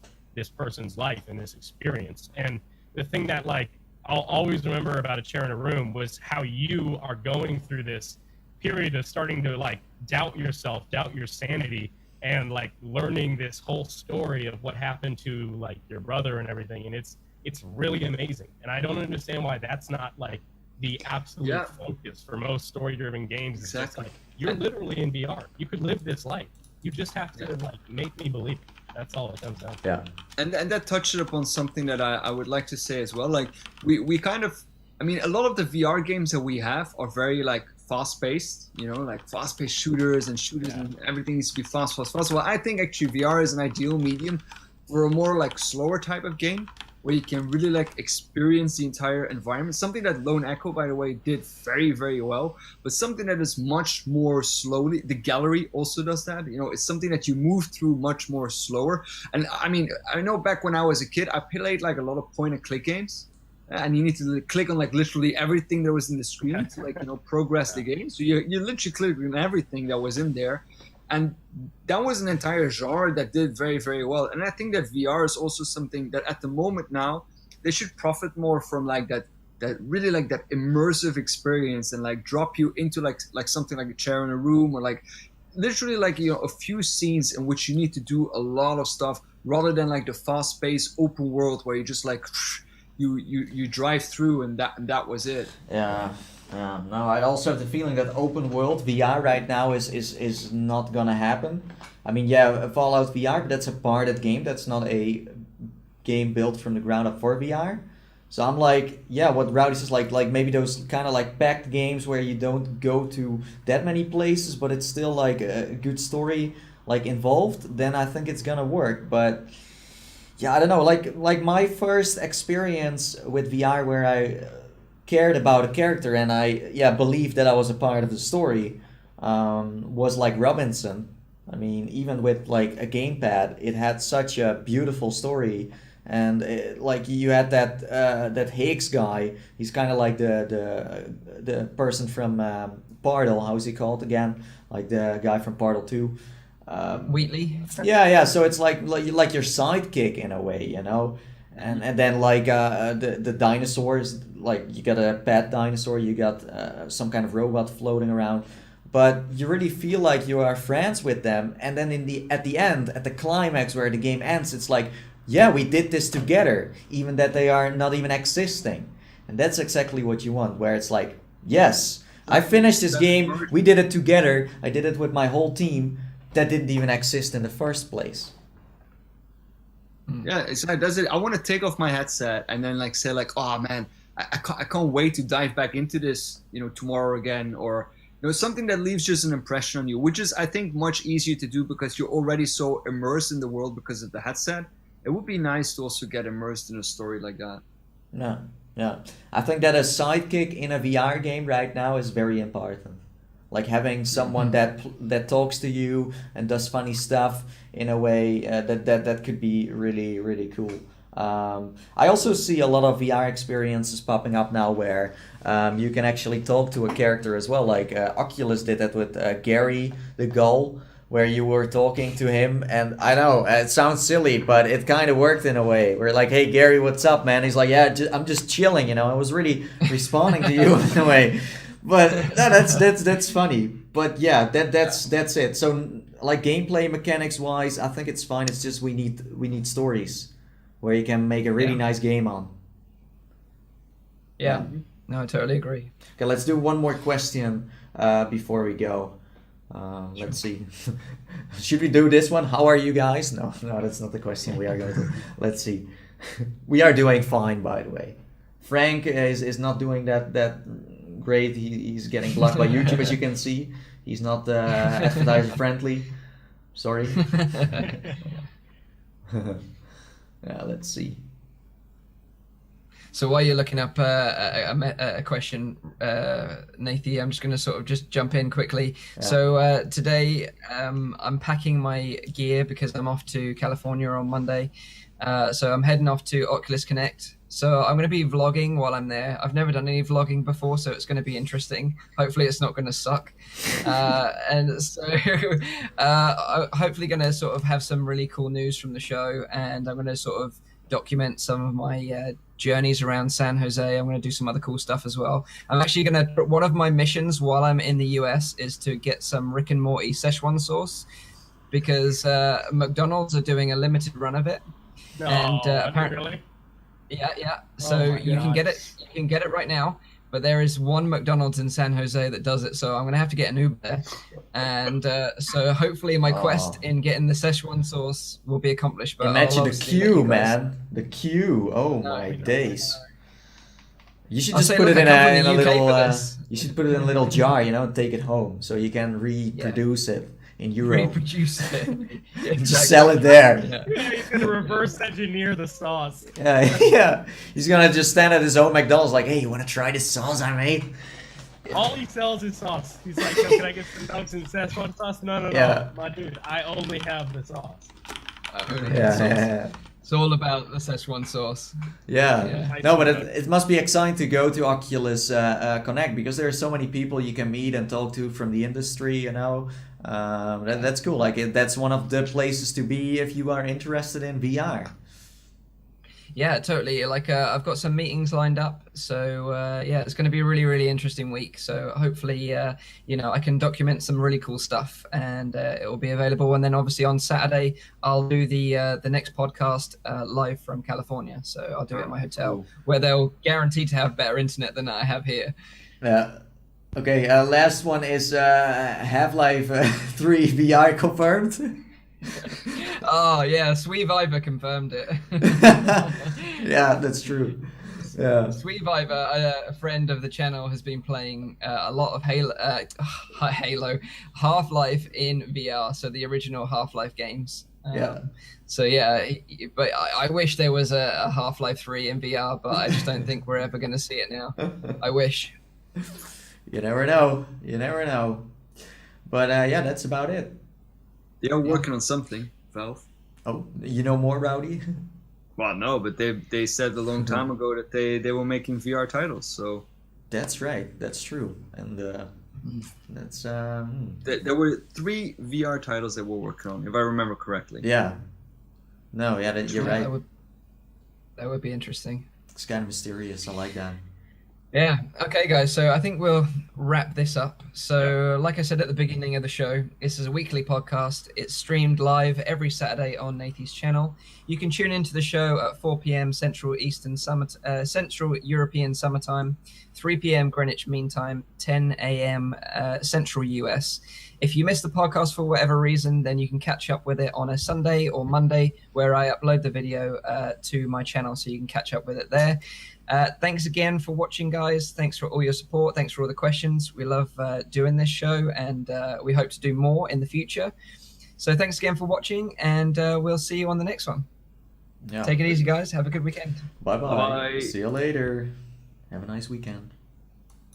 person's life and this experience. And the thing that like I'll always remember about A Chair in a Room was how you are going through this period of starting to like doubt yourself, doubt your sanity, and like learning this whole story of what happened to like your brother and everything. And it's really amazing. And I don't understand why that's not like the absolute focus for most story-driven games. It's just like, you're literally in VR. You could live this life. You just have to like make me believe it. That's all it comes down to. Yeah. And that touched upon something that I would like to say as well. Like we kind of, I mean, a lot of the VR games that we have are very like fast-paced, you know, like fast-paced shooters and everything needs to be fast. Well, I think actually VR is an ideal medium for a more like slower type of game, where you can really like experience the entire environment. Something that Lone Echo, by the way, did very, very well, but something that is much more slowly. The gallery also does that. You know, it's something that you move through much more slower. And I mean, I know back when I was a kid, I played like a lot of point and click games. and you need to click on like literally everything that was in the screen to like progress the game. So you literally click on everything that was in there, and that was an entire genre that did very, very well. And I think that VR is also something that at the moment now they should profit more from, like that really like that immersive experience, and like drop you into like something like a chair in a room, or like literally like a few scenes in which you need to do a lot of stuff, rather than like the fast-paced open world where you just like you drive through and that was it. Yeah. No, I also have the feeling that open world VR right now is not gonna happen. I mean, yeah, Fallout VR, but that's a parted game. That's not a game built from the ground up for VR. So I'm like, yeah, what Rowdy says, like maybe those kind of like packed games where you don't go to that many places, but it's still like a good story like involved, then I think it's gonna work. But yeah, I don't know, like my first experience with VR where I cared about a character and I believed that I was a part of the story was like Robinson. I mean, even with like a gamepad, it had such a beautiful story. And like you had that Higgs guy. He's kind of like the person from Partle. How's he called again? Like the guy from Partle 2. Wheatley. Yeah. So it's like your sidekick in a way, you know. And then like the dinosaurs. Like you got a pet dinosaur. You got some kind of robot floating around. But you really feel like you are friends with them. And then at the end, at the climax where the game ends, it's like, yeah, we did this together, even that they are not even existing. And that's exactly what you want, where it's like, yes, I finished this game, we did it together, I did it with my whole team that didn't even exist in the first place. Yeah, it's like, I want to take off my headset and then like say like, oh man, I can't wait to dive back into this, tomorrow again, or something that leaves just an impression on you, which is, I think, much easier to do because you're already so immersed in the world because of the headset. It would be nice to also get immersed in a story like that. Yeah. I think that a sidekick in a VR game right now is very important. Like having someone that talks to you and does funny stuff in a way that could be really, really cool. I also see a lot of VR experiences popping up now where you can actually talk to a character as well. Like Oculus did that with Gary the Gull, where you were talking to him, and I know it sounds silly, but it kind of worked in a way. We're like, "Hey Gary, what's up, man?" He's like, "Yeah, I'm just chilling," I was really responding to you in a way. But that's funny. But yeah, that's it. So like gameplay mechanics wise, I think it's fine. It's just we need stories where you can make a really nice game on. Yeah. No, I totally agree. Okay, let's do one more question before we go. Let's see. Should we do this one? How are you guys? No, that's not the question we are going to. Let's see. We are doing fine, by the way. Frank is not doing that great. He's getting blocked by YouTube, as you can see. He's not advertiser friendly. Sorry. Yeah, let's see. So while you're looking up a question, Nathie, I'm just going to sort of just jump in quickly. Yeah. So today I'm packing my gear because I'm off to California on Monday. So I'm heading off to Oculus Connect. So I'm going to be vlogging while I'm there. I've never done any vlogging before, so it's going to be interesting. Hopefully it's not going to suck. And so I'm hopefully going to sort of have some really cool news from the show, and I'm going to sort of document some of my journeys around San Jose. I'm going to do some other cool stuff as well. I'm actually going to, one of my missions while I'm in the US is to get some Rick and Morty Szechuan sauce, because McDonald's are doing a limited run of it. No, and apparently, really? Yeah. So you can get it. You can get it right now. But there is one McDonald's in San Jose that does it, so I'm going to have to get an Uber there. And so hopefully my quest in getting the Szechuan sauce will be accomplished. But imagine the queue, man. The queue. Oh, my days. You should just put it in a little... you should put it in a little jar, and take it home so you can reproduce it in Europe. Reproduce it. Exactly. Just sell it there. Yeah, he's going to reverse engineer the sauce. Yeah. He's going to just stand at his own McDonald's like, hey, you want to try this sauce I made? All he sells is sauce. He's like, yo, can I get some dogs and Szechuan sauce? No. My dude, I only have the sauce. Yeah. It's all about the Szechuan sauce. Yeah. Yeah. No, but it must be exciting to go to Oculus Connect because there are so many people you can meet and talk to from the industry, you know. That's cool. Like that's one of the places to be if you are interested in VR. Yeah, totally. Like I've got some meetings lined up, so yeah, it's going to be a really, really interesting week. So hopefully, you know, I can document some really cool stuff, and it will be available. And then obviously on Saturday, I'll do the next podcast live from California. So I'll do it at my hotel, where they'll guarantee to have better internet than I have here. Yeah. Okay. Last one is Half-Life 3 VR confirmed. Oh yeah, Sweeviver confirmed it. Yeah, that's true. Yeah. Sweeviver, a friend of the channel, has been playing a lot of Halo, Half-Life in VR, so the original Half-Life games. Yeah. So yeah, but I wish there was a Half-Life 3 in VR, but I just don't think we're ever going to see it now. I wish. You never know. You never know. But yeah, that's about it. They are working on something, Valve. Oh, you know more, Rowdy? Well, no, but they said a long time ago that they were making VR titles. So that's right. That's true. And that's there were 3 VR titles that we're working on, if I remember correctly. yeah. No, yeah, you're right. That would be interesting. It's kind of mysterious. I like that. Yeah. Okay, guys. So I think we'll wrap this up. So, like I said at the beginning of the show, this is a weekly podcast. It's streamed live every Saturday on Nathie's channel. You can tune into the show at 4 p.m. Central European Summertime, 3 p.m. Greenwich Mean Time, 10 a.m. Central US. If you missed the podcast for whatever reason, then you can catch up with it on a Sunday or Monday, where I upload the video to my channel, so you can catch up with it there. Thanks again for watching, guys. Thanks for all your support. Thanks for all the questions. We love doing this show, and we hope to do more in the future. So thanks again for watching, and we'll see you on the next one. Yeah. Take it easy, guys. Have a good weekend. Bye-bye. Bye. See you later. Have a nice weekend.